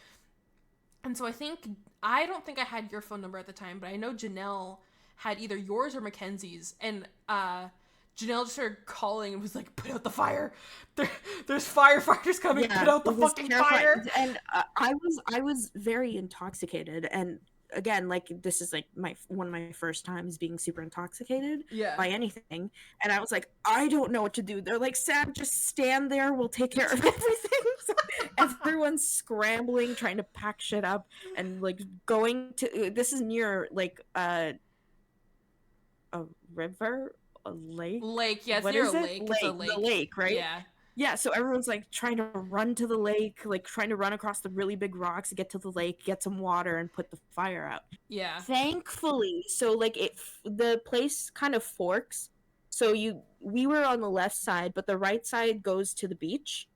And so I don't think I had your phone number at the time, but I know Janelle had either yours or Mackenzie's. And Janelle just started calling and was like, put out the fire. There's firefighters coming. Put out the fucking fire. And I was very intoxicated. And again, like, this is like one of my first times being super intoxicated by anything. And I was like, I don't know what to do. They're like, Sam, just stand there. We'll take care of everything. So everyone's scrambling, trying to pack shit up and like going to, this is near like a river. A lake? Yeah, it's near a lake. It's a lake. The lake, right? Yeah, so everyone's like trying to run to the lake, like trying to run across the really big rocks to get to the lake, get some water, and put the fire out. Yeah. Thankfully, so like the place kind of forks. So we were on the left side, but the right side goes to the beach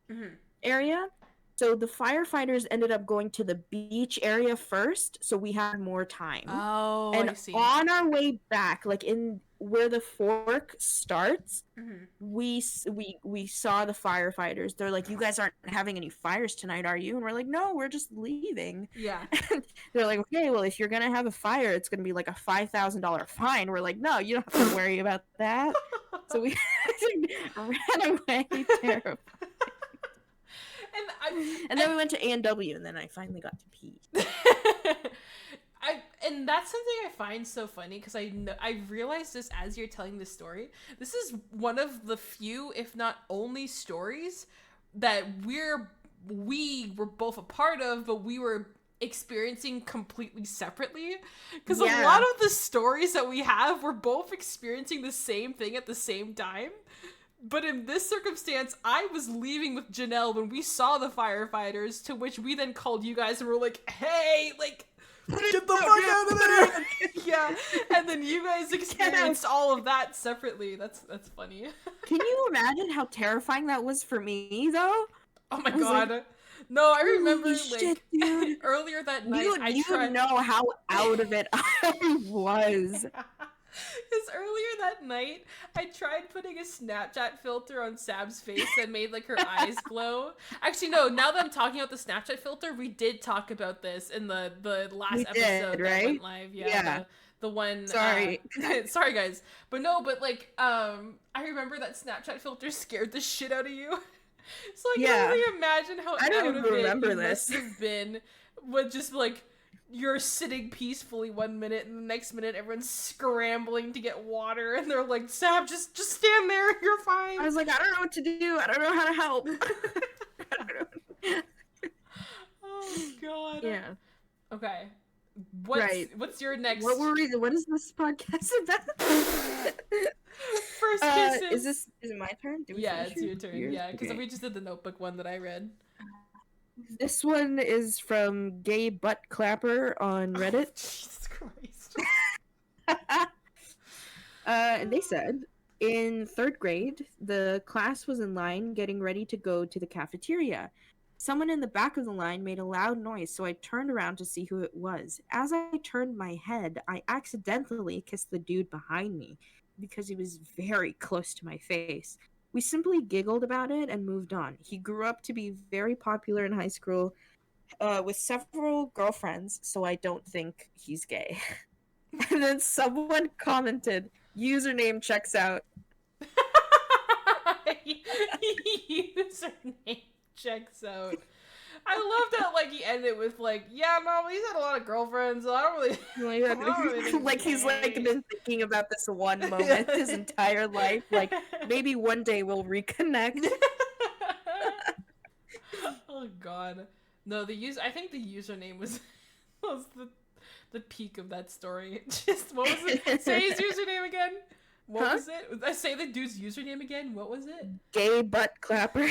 area. So the firefighters ended up going to the beach area first, so we had more time. Oh, and I see. On our way back, like in where the fork starts, we saw the firefighters. They're like, "You guys aren't having any fires tonight, are you?" And we're like, "No, we're just leaving." Yeah. And they're like, "Okay, well, if you're gonna have a fire, it's gonna be like a $5,000 fine." We're like, "No, you don't have to worry about that." So we ran away, terrified. And then we went to A&W, and then I finally got to pee. And that's something I find so funny because I realized this as you're telling this story. This is one of the few, if not only, stories that we were both a part of, but we were experiencing completely separately. Because a lot of the stories that we have, we're both experiencing the same thing at the same time. But in this circumstance, I was leaving with Janelle when we saw the firefighters, to which we then called you guys and were like, hey, like, get the fuck out of there! Yeah, and then you guys experienced all of that separately. That's funny. Can you imagine how terrifying that was for me, though? Oh my god. Like, no, I remember, shit, like, earlier that night, you know how out of it I was. Because earlier that night, I tried putting a Snapchat filter on Sab's face that made, like, her eyes glow. Actually, no, now that I'm talking about the Snapchat filter, we did talk about this in the last episode that went live. Yeah. The one... Sorry. Sorry, guys. But no, but, like, I remember that Snapchat filter scared the shit out of you. So I can only imagine how I don't even remember this must have been with just, like... You're sitting peacefully one minute, and the next minute everyone's scrambling to get water, and they're like, Sab, just stand there, you're fine. I was like, I don't know what to do. I don't know how to help. Oh, God. Yeah. Okay. What's your next... What is this podcast about? First kisses. Is it my turn? It's your turn. Yeah, because we just did the Notebook one that I read. This one is from Gay Butt Clapper on Reddit. Oh, Jesus Christ. They said, in 3rd grade, the class was in line getting ready to go to the cafeteria. Someone in the back of the line made a loud noise, so I turned around to see who it was. As I turned my head, I accidentally kissed the dude behind me because he was very close to my face. We simply giggled about it and moved on. He grew up to be very popular in high school with several girlfriends, so I don't think he's gay. And then someone commented, username checks out. Username checks out. I love that, like, he ended with, like, yeah, no, he's had a lot of girlfriends, so I don't really like, he's, like, been thinking about this one moment his entire life. Like, maybe one day we'll reconnect. Oh, God. No, I think the username was the peak of that story. Just, what was it? Say his username again. What was it? I say the dude's username again. What was it? Gay butt clapper.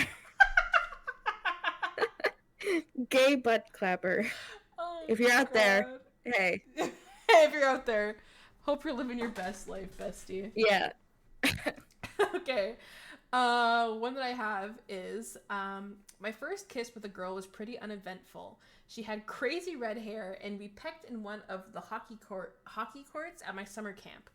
Gay butt clapper. Oh, if you're out there, hey. Hey, if you're out there, hope you're living your best life, bestie. Yeah. Okay. One that I have is my first kiss with a girl was pretty uneventful. She had crazy red hair, and we pecked in one of the hockey courts at my summer camp.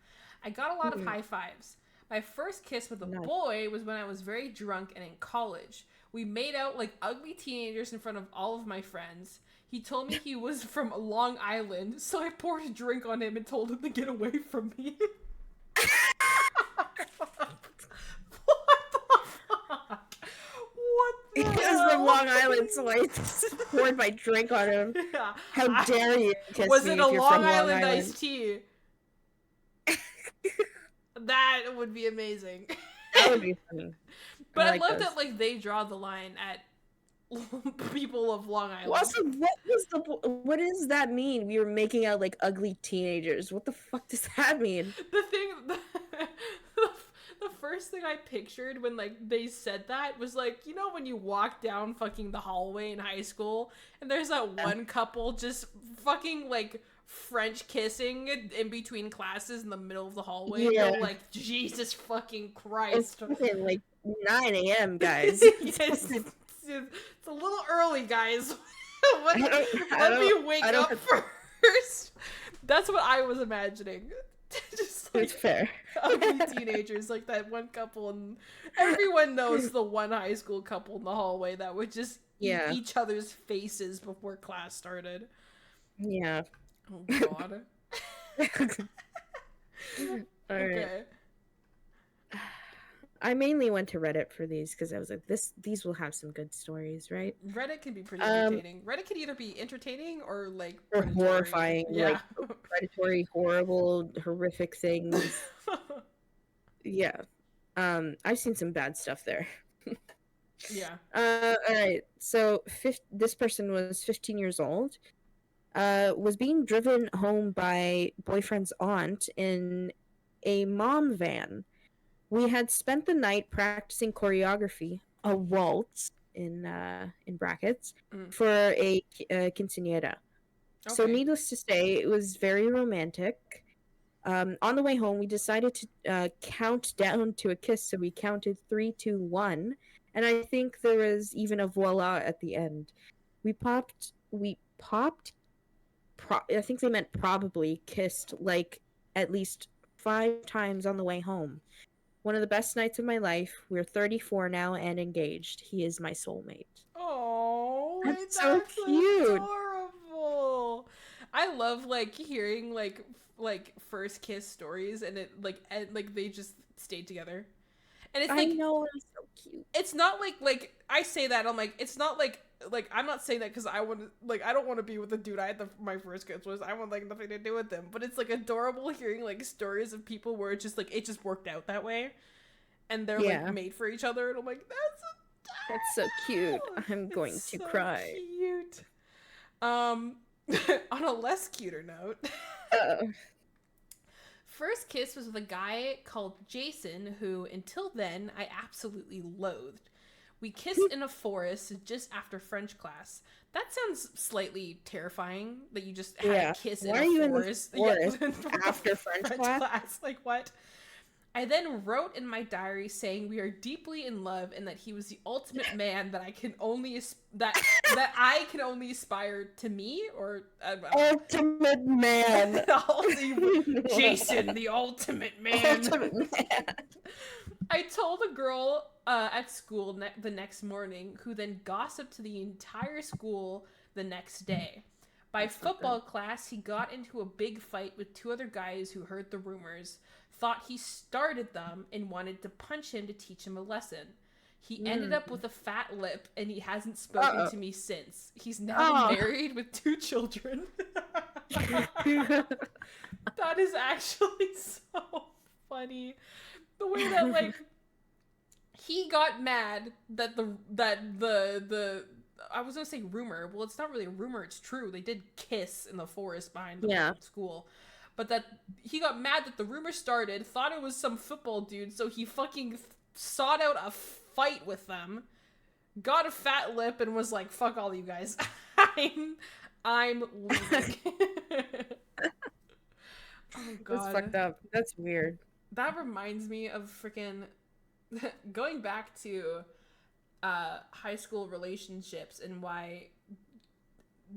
I got a lot of high fives. My first kiss with a boy was when I was very drunk and in college. We made out like ugly teenagers in front of all of my friends. He told me he was from Long Island, so I poured a drink on him and told him to get away from me. He was from Long Island, so I poured my drink on him. Yeah. How dare you kiss was me it a Long Island iced tea? That would be amazing. That would be funny. But I love that like they draw the line at people of Long Island. Also, what does that mean? We were making out like ugly teenagers. What the fuck does that mean? The first thing I pictured when like they said that was like, you know, when you walk down fucking the hallway in high school and there's that one couple just fucking like French kissing in between classes in the middle of the hallway. Yeah. And you're like, Jesus fucking Christ. It's like 9 a.m. guys. It's a little early, guys. Let me wake up first. That's what I was imagining. Just like it's fair. Ugly teenagers, like that one couple, and everyone knows the one high school couple in the hallway that would just eat each other's faces before class started. Yeah. Oh God. Okay. I mainly went to Reddit for these because I was like, these will have some good stories, right? Reddit can be pretty entertaining. Reddit can either be entertaining or like or horrifying, like predatory, horrible, horrific things. Yeah. I've seen some bad stuff there. Yeah. All right. So this person was 15 years old. Was being driven home by boyfriend's aunt in a mom van. We had spent the night practicing choreography, a waltz in brackets, for a quinceañera. Okay. So needless to say, it was very romantic. On the way home, we decided to count down to a kiss, so we counted 3, 2, 1, and I think there was even a voila at the end. We popped. I think they meant probably kissed like at least 5 times on the way home. One of the best nights of my life. We're 34 now and engaged. He is my soulmate. Oh, that's so cute. Adorable. I love like hearing like first kiss stories and it like they just stayed together. And it's like, I know, it's so cute. It's not like I say that I'm like, it's not like I'm not saying that because I want to, like, I don't want to be with the dude I had my first kiss was. I want like nothing to do with them. But it's like adorable hearing like stories of people where it just worked out that way, and they're like made for each other. And I'm like, that's so cute. I'm going to cry. Cute. On a less cuter note. First kiss was with a guy called Jason, who until then I absolutely loathed. We kissed in a forest just after French class. That sounds slightly terrifying that you just had a kiss in a forest. After French class? Like what? I then wrote in my diary saying we are deeply in love and that he was the ultimate man that I can only that I can only aspire to me or ultimate man. Jason, the ultimate man. Ultimate man. I told a girl at school the next morning, who then gossiped to the entire school the next day. By football class, he got into a big fight with 2 other guys who heard the rumors, thought he started them, and wanted to punch him to teach him a lesson. He ended up with a fat lip, and he hasn't spoken to me since. He's now married with 2 children. That is actually so funny. The way that, like, he got mad that the I was gonna say rumor. Well, it's not really a rumor. It's true. They did kiss in the forest behind the school. but that he got mad that the rumor started, thought it was some football dude, so he fucking sought out a fight with them, got a fat lip, and was like, fuck all you guys. I'm leaving. Oh god. That's fucked up. That's weird. That reminds me of freaking going back to high school relationships and why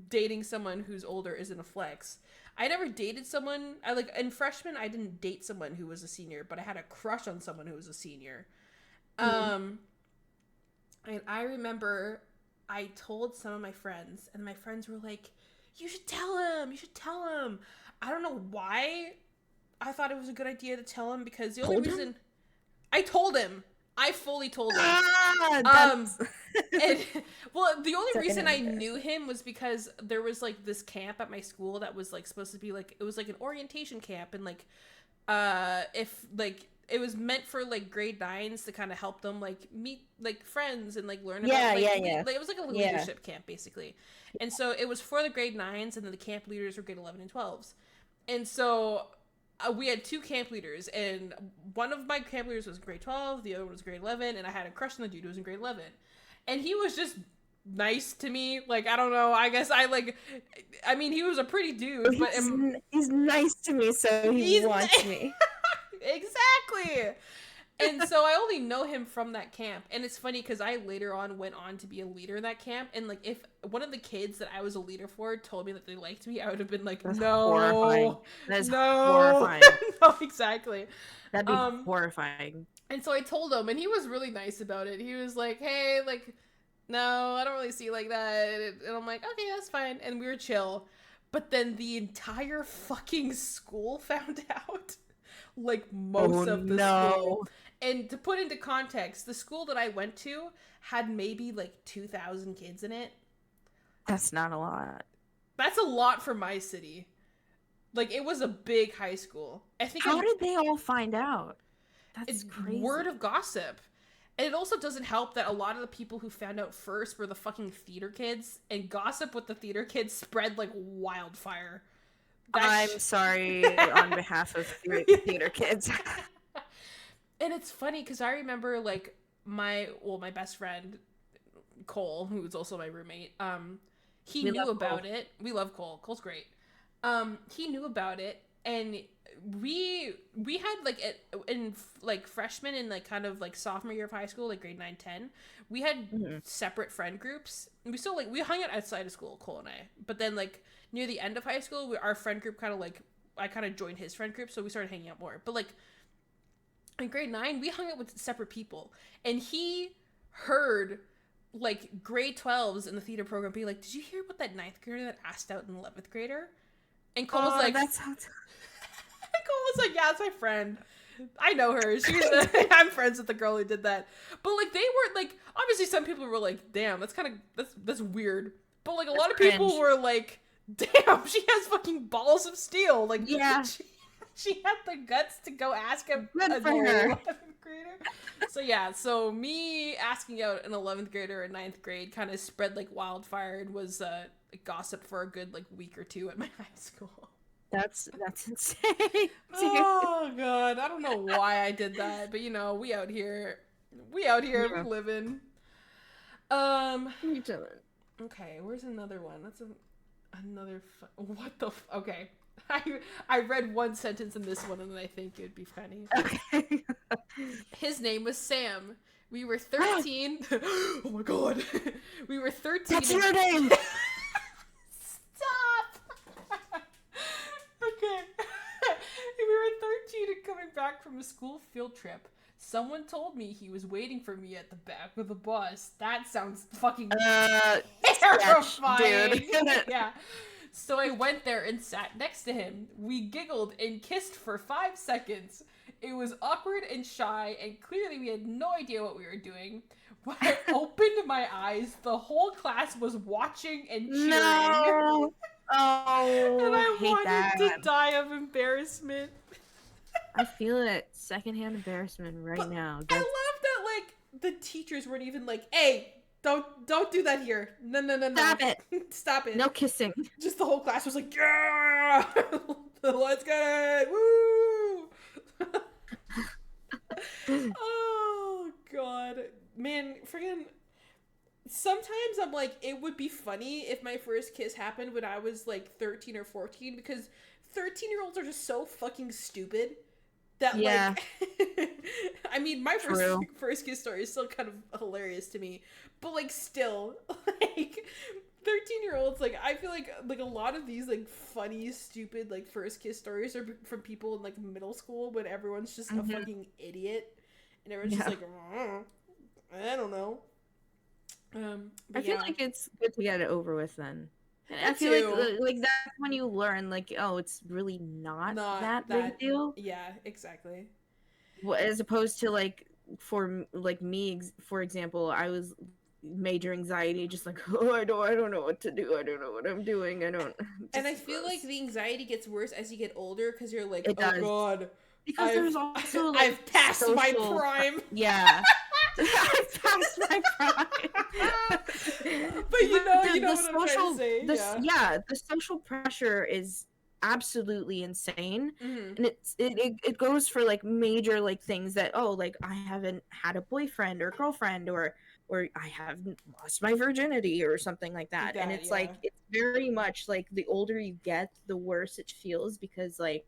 dating someone who's older isn't a flex. I never dated someone, in freshman I didn't date someone who was a senior, but I had a crush on someone who was a senior. And I remember I told some of my friends, and my friends were like, you should tell him. I don't know why I thought it was a good idea to tell him, because the only reason I told him, I fully told him. And, well, the only reason I knew him was because there was like this camp at my school that was like supposed to be like, it was like an orientation camp, and like if like it was meant for like grade 9s to kind of help them like meet like friends and like learn about like, it was like a leadership camp basically. And so it was for the grade 9s, and then the camp leaders were grade 11 and 12s. And so we had 2 camp leaders, and one of my camp leaders was grade 12, the other one was grade 11, and I had a crush on the dude who was in grade 11. And he was just nice to me. Like, I don't know, I guess I mean, he was a pretty dude, but he's nice to me, so he wants me. Exactly. And so I only know him from that camp. And it's funny because I later on went on to be a leader in that camp. And like, if one of the kids that I was a leader for told me that they liked me, I would have been like, That's no. Horrifying. That is no. horrifying. No, exactly. That'd be horrifying. And so I told him, and he was really nice about it. He was like, hey, like, no, I don't really see you like that. And I'm like, okay, that's fine. And we were chill. But then the entire fucking school found out. Like, most of the school. And to put into context, the school that I went to had maybe like 2,000 kids in it. That's not a lot. That's a lot for my city. Like, it was a big high school. I think. How did they all find out? It's crazy. Word of gossip. And it also doesn't help that a lot of the people who found out first were the fucking theater kids, and gossip with the theater kids spread like wildfire. I'm sorry on behalf of theater kids. And it's funny because I remember like my best friend Cole, who was also my roommate, he knew about it. We love Cole. Cole's great. He knew about it, and we had like in like freshman and like kind of like sophomore year of high school, like grade 9, 10, we had separate friend groups. We still like, we hung out outside of school, Cole and I, but then like near the end of high school, our friend group kind of like, I kind of joined his friend group, so we started hanging out more. But like in grade 9, we hung out with separate people, and he heard like grade 12s in the theater program be like, did you hear about that 9th grader that asked out an 11th grader? And Cole was like, that sounds... Cole was like, yeah, that's my friend. I know her. I'm friends with the girl who did that. But like, they weren't like, obviously some people were like, damn, that's kind of, that's weird. But like, a lot of people were like, damn, she has fucking balls of steel. Like, yeah, she had the guts to go ask him. Good for her. 11th grader. So yeah, so me asking out an 11th grader in 9th grade kind of spread like wildfire and was gossip for a good like week or 2 at my high school. That's insane. Oh god, I don't know why I did that, but you know, we out here living. Okay, where's another one? That's another what the okay. I read one sentence in this one and I think it would be funny. Okay. His name was Sam. We were 13. Oh my god. We were 13. That's your name. Stop. Okay. We were 13 and coming back from a school field trip. Someone told me he was waiting for me at the back of the bus. That sounds fucking terrifying. Dude. Yeah. So I went there and sat next to him. We giggled and kissed for 5 seconds. It was awkward and shy, and clearly we had no idea what we were doing. When I opened my eyes, the whole class was watching and cheering. No. Oh, and I hate wanted that. to die of embarrassment. I feel it. Secondhand embarrassment right now. I love that, like, the teachers weren't even like, hey, don't do that here. No. Stop it. Stop it. No kissing. Just the whole class was like, yeah. Let's get it! Woo! Oh god, man, freaking. Sometimes I'm like, it would be funny if my first kiss happened when I was like 13 or 14, because 13-year-olds are just so fucking stupid that Yeah. like I mean, my True. first kiss story is still kind of hilarious to me, but like still like 13-year-olds, like I feel like a lot of these like funny stupid like first kiss stories are from people in like middle school when everyone's just a fucking idiot and everyone's just like I don't know. I But feel yeah, like it's good to get it over with then. And I that feel like too. that's when you learn like, oh, it's really not Not that big a that. deal. Yeah, exactly. As opposed to like like me, for example, I was major anxiety, just like, oh, I don't know what to do, I don't know what I'm doing, I don't. And This I is feel like gross. the anxiety gets worse as you get older because you're like, It oh does, god, because I've there's also like I've passed my prime. yeah. I've passed my prime. But you know The what I'm trying to social, say. this Yeah. yeah, the social pressure is absolutely insane, Mm-hmm. and it goes for like major like things that, oh, like I haven't had a boyfriend or girlfriend, or I haven't lost my virginity or something like that, and That it's yeah. like it's very much like the older you get, the worse it feels, because like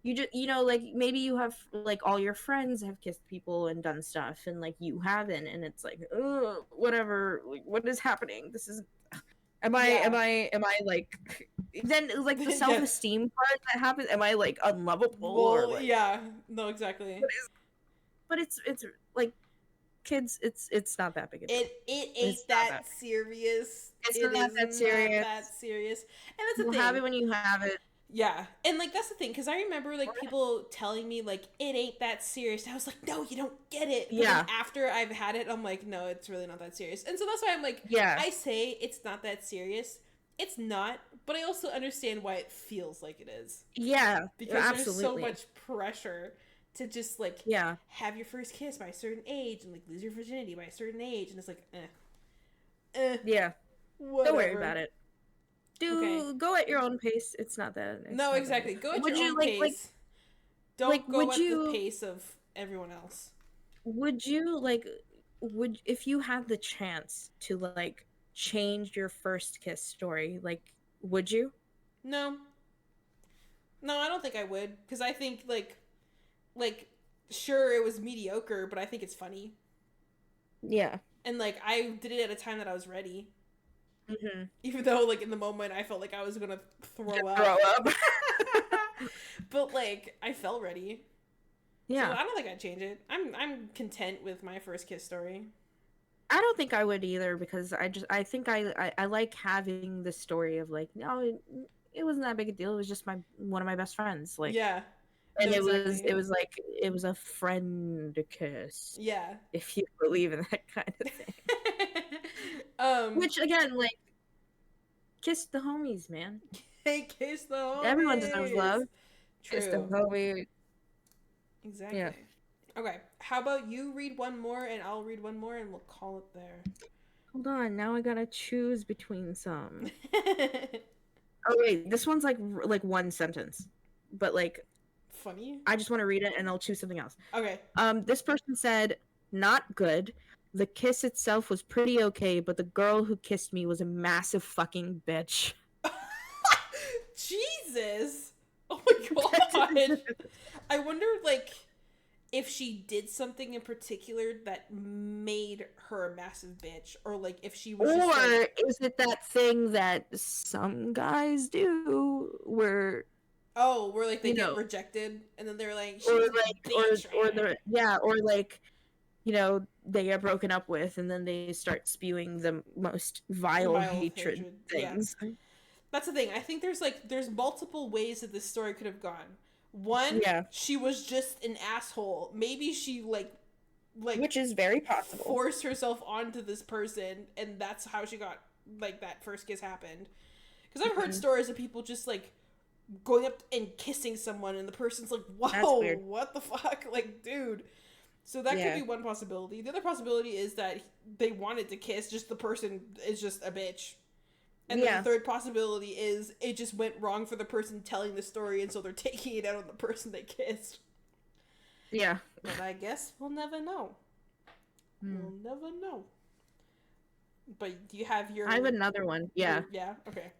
you just, like maybe you have like all your friends have kissed people and done stuff, and like you haven't, and it's like, oh, whatever, like, what is happening, this is, Yeah. am I like, then like the Yeah. self-esteem part that happens, am I like unlovable, or Well, like yeah. No, exactly. what is, but it's like, kids, it's not that big a deal, It it's ain't not that that serious. it's It not is that not serious, that serious. And that's the you'll have thing. it when you have it. Yeah. And like that's the thing cuz I remember like people telling me like it ain't that serious. I was like, "No, you don't get it." But then Yeah, after I've had it, I'm like, "No, it's really not that serious." And so that's why I'm like yeah, I say it's not that serious. It's not, but I also understand why it feels like it is. yeah, Because there's so absolutely, much pressure to just like yeah, have your first kiss by a certain age and like lose your virginity by a certain age and it's like eh, yeah, don't worry whatever. about it, Okay. go at your own pace. It's No, not that big. exactly. Go at Would your you own pace. Don't go would at the you pace of everyone else. would you like would if you had the chance to like change your first kiss story, like, would you? No. No, I don't think I would because I think like sure it was mediocre, but I think it's funny. Yeah. And like I did it at a time that I was ready. Mm-hmm. Even though like in the moment I felt like I was going to throw Throw up. up. But like I felt ready. So Yeah. I don't think I'd change it. I'm content with my first kiss story. I don't think I would either, because I think I like having the story of like, no, it wasn't that big a deal, it was just my one of my best friends, like, Yeah. No, and exactly. it was like it was a friend kiss, Yeah. if you believe in that kind of thing. um Which again, like, kiss the homies, man. hey, kiss the Everyone deserves love. homies. Kiss the True. homie. Yeah. Exactly. Okay. How about you read one more and I'll read one more and we'll call it there. Hold on, now I gotta choose between some. Oh wait, this one's like one sentence, but like Funny. I just want to read it and I'll choose something else. Okay. This person said, "Not good. The kiss itself was pretty okay, but the girl who kissed me was a massive fucking bitch." Jesus. Oh my god. I wonder like if she did something in particular that made her a massive bitch, or like if she was just Or like, is it that thing that some guys do where, oh, where like they you get know, rejected and then they're like, or she's a like bitch. or the yeah, or like, they get broken up with and then they start spewing the most vile Vile hatred hatred. Yeah. things. That's the thing. I think there's multiple ways that this story could have gone. One, Yeah, she was just an asshole. Maybe she like which is very possible. forced herself onto this person and that's how she got like that first kiss happened. Because I've heard stories of people just like going up and kissing someone and the person's like, whoa, what the fuck? Like, dude. So that could be one possibility. The other possibility is that they wanted to kiss, just the person is just a bitch. And then the third possibility is it just went wrong for the person telling the story, and so they're taking it out on the person they kissed. Yeah. But I guess we'll never know. We'll never know. But do you have your... I have another one. Yeah. Yeah? Okay.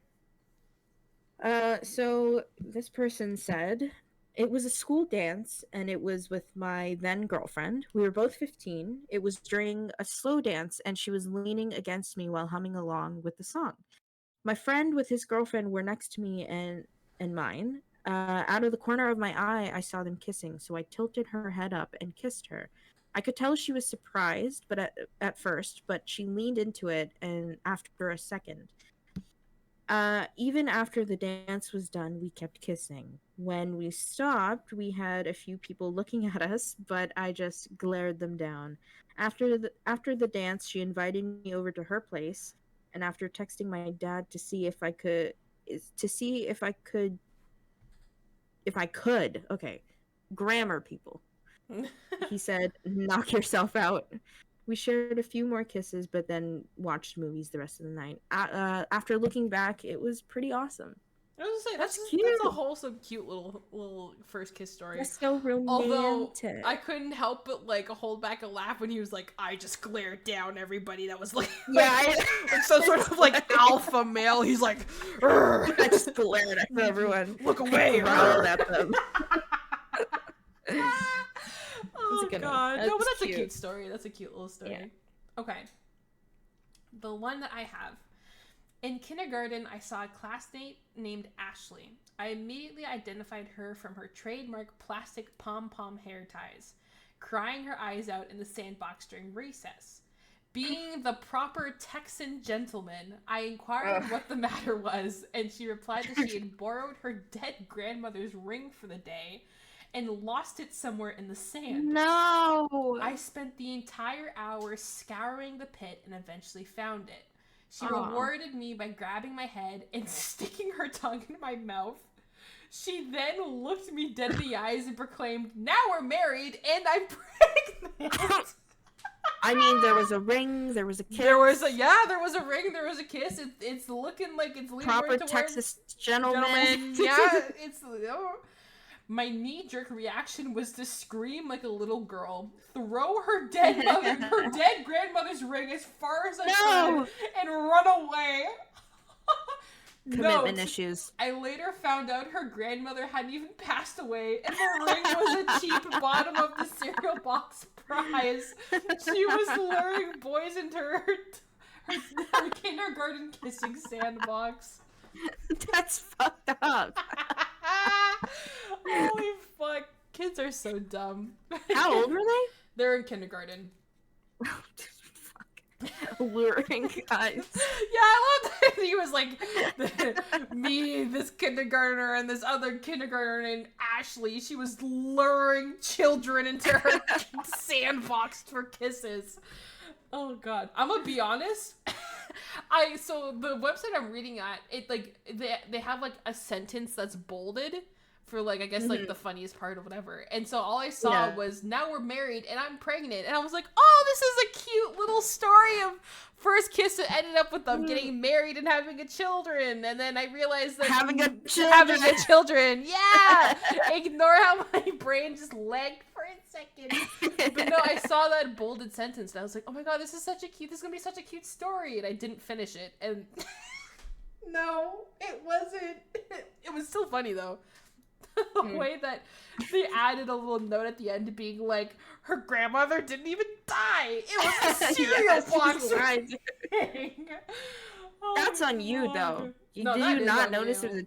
So this person said, it was a school dance, and it was with my then girlfriend. We were both 15. It was during a slow dance, and she was leaning against me while humming along with the song. My friend with his girlfriend were next to me and mine. Out of the corner of my eye, I saw them kissing, so I tilted her head up and kissed her. I could tell she was surprised, but at first, but she leaned into it, and after a second. Even after the dance was done, we kept kissing. When we stopped, we had a few people looking at us, but I just glared them down. After the dance, she invited me over to her place, and after texting my dad to see if I could, okay, grammar people. He said, "Knock yourself out." We shared a few more kisses, but then watched movies the rest of the night. After looking back, it was pretty awesome. I was gonna say, that's cute. That's a wholesome, cute little first kiss story. That's so romantic. Although I couldn't help but like hold back a laugh when he was like, "I just glared down everybody that was like, like some sort of like alpha male." He's like, "I just glared at everyone. Look away!" Growled at them. Oh god, no, but that's cute. A cute story. That's a cute little story. Yeah. Okay, the one that I have. In kindergarten, I saw a classmate named Ashley. I immediately identified her from her trademark plastic pom-pom hair ties, crying her eyes out in the sandbox during recess. Being the proper Texan gentleman, I inquired what the matter was, and she replied that she had borrowed her dead grandmother's ring for the day and lost it somewhere in the sand. No! I spent the entire hour scouring the pit and eventually found it. She rewarded me by grabbing my head and sticking her tongue in my mouth. She then looked me dead in the eyes and proclaimed, "Now we're married and I'm pregnant." I mean, there was a ring, there was a kiss. There was a ring, there was a kiss. It's looking like it's leading proper Texas gentleman. Yeah, it's... My knee-jerk reaction was to scream like a little girl, throw her dead grandmother's ring as far as I could, and run away. Commitment issues. I later found out her grandmother hadn't even passed away, and the ring was a cheap bottom of the cereal box prize. She was luring boys into her kindergarten kissing sandbox. That's fucked up. Holy fuck. Kids are so dumb. How old were they? They're in kindergarten. Luring guys. Yeah, I love that he was like, me, this kindergartner, and this other kindergartner named Ashley. She was luring children into her sandbox for kisses. Oh god. I'm gonna be honest. So the website I'm reading at, it like they have like a sentence that's bolded for like I guess like the funniest part or whatever. And so all I saw was, "Now we're married and I'm pregnant." And I was like, "Oh, this is a cute little story of first kiss that ended up with them getting married and having a children." And then I realized that having a children. Yeah. Ignore how my brain just lagged for a second. But no, I saw that bolded sentence and I was like, "Oh my god, this is gonna be such a cute story." And I didn't finish it. And no, it wasn't. It was still funny though. The way that they added a little note at the end being like, her grandmother didn't even die. It was a cereal box ring. That's on you though. Did you not notice it was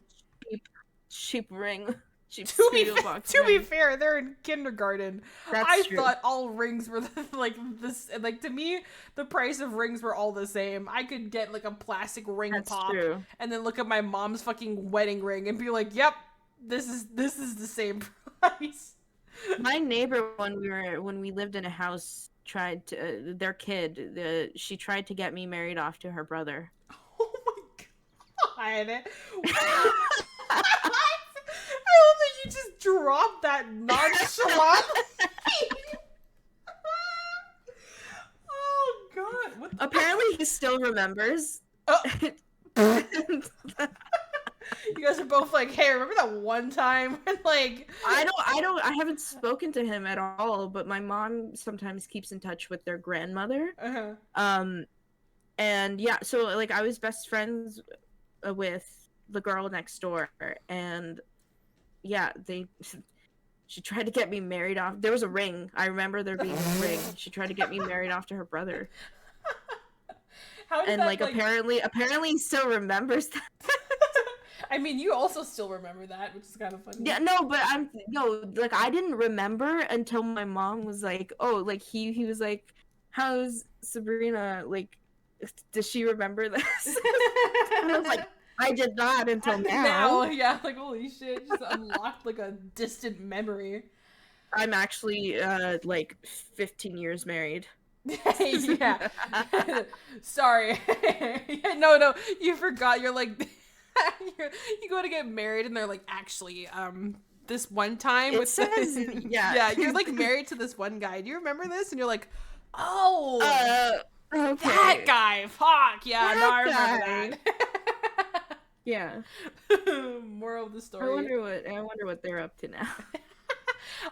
a cheap ring? To be fair, they're in kindergarten. That's true. Thought all rings were like this. Like to me, the price of rings were all the same. I could get like a plastic ring pop, and then look at my mom's fucking wedding ring and be like, "Yep, this is the same price." My neighbor, when we lived in a house, tried to their kid. She tried to get me married off to her brother. Oh my god! I love that you just dropped that nonchalant. Oh god! Apparently, he still remembers. You guys are both like, hey, remember that one time when like I haven't spoken to him at all, but my mom sometimes keeps in touch with their grandmother. And yeah, so like I was best friends with the girl next door, and yeah, she tried to get me married off. There was a ring. I remember there being a ring. She tried to get me married off to her brother. How did and that, like apparently he still remembers that. I mean, you also still remember that, which is kind of funny. Yeah, no, but like I didn't remember until my mom was like, oh, like he was like, how's Sabrina, like, does she remember this? And I was like, I did not until now. Yeah, like holy shit, just unlocked like a distant memory. I'm actually like 15 years married. Yeah. Sorry. No, you forgot. You're like you go to get married and they're like, actually, this one time it says yeah, you're like married to this one guy. Do you remember this? And you're like, oh, okay. That guy. Fuck yeah, no, I remember that. Yeah. Moral of the story. I wonder what they're up to now.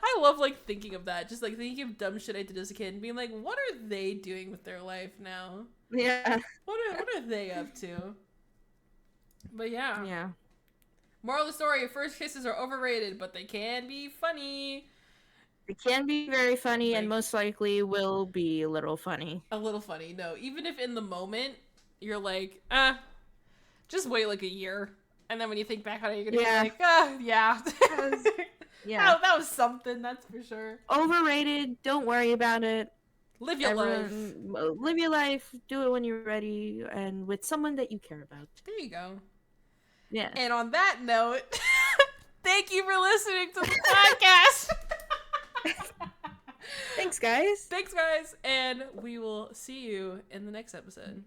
I love like thinking of that, just like thinking of dumb shit I did as a kid and being like, what are they doing with their life now? Yeah. What are they up to? But yeah. Yeah. Moral of the story, first kisses are overrated, but they can be funny. They can be very funny, like, and most likely will be a little funny. A little funny, no. Even if in the moment you're like, just wait like a year. And then when you think back on it, you're gonna be like, yeah. Yeah. That was something, that's for sure. Overrated, don't worry about it. Live your life. Live your life, do it when you're ready, and with someone that you care about. There you go. Yeah. And on that note, thank you for listening to the podcast. Thanks, guys. And we will see you in the next episode.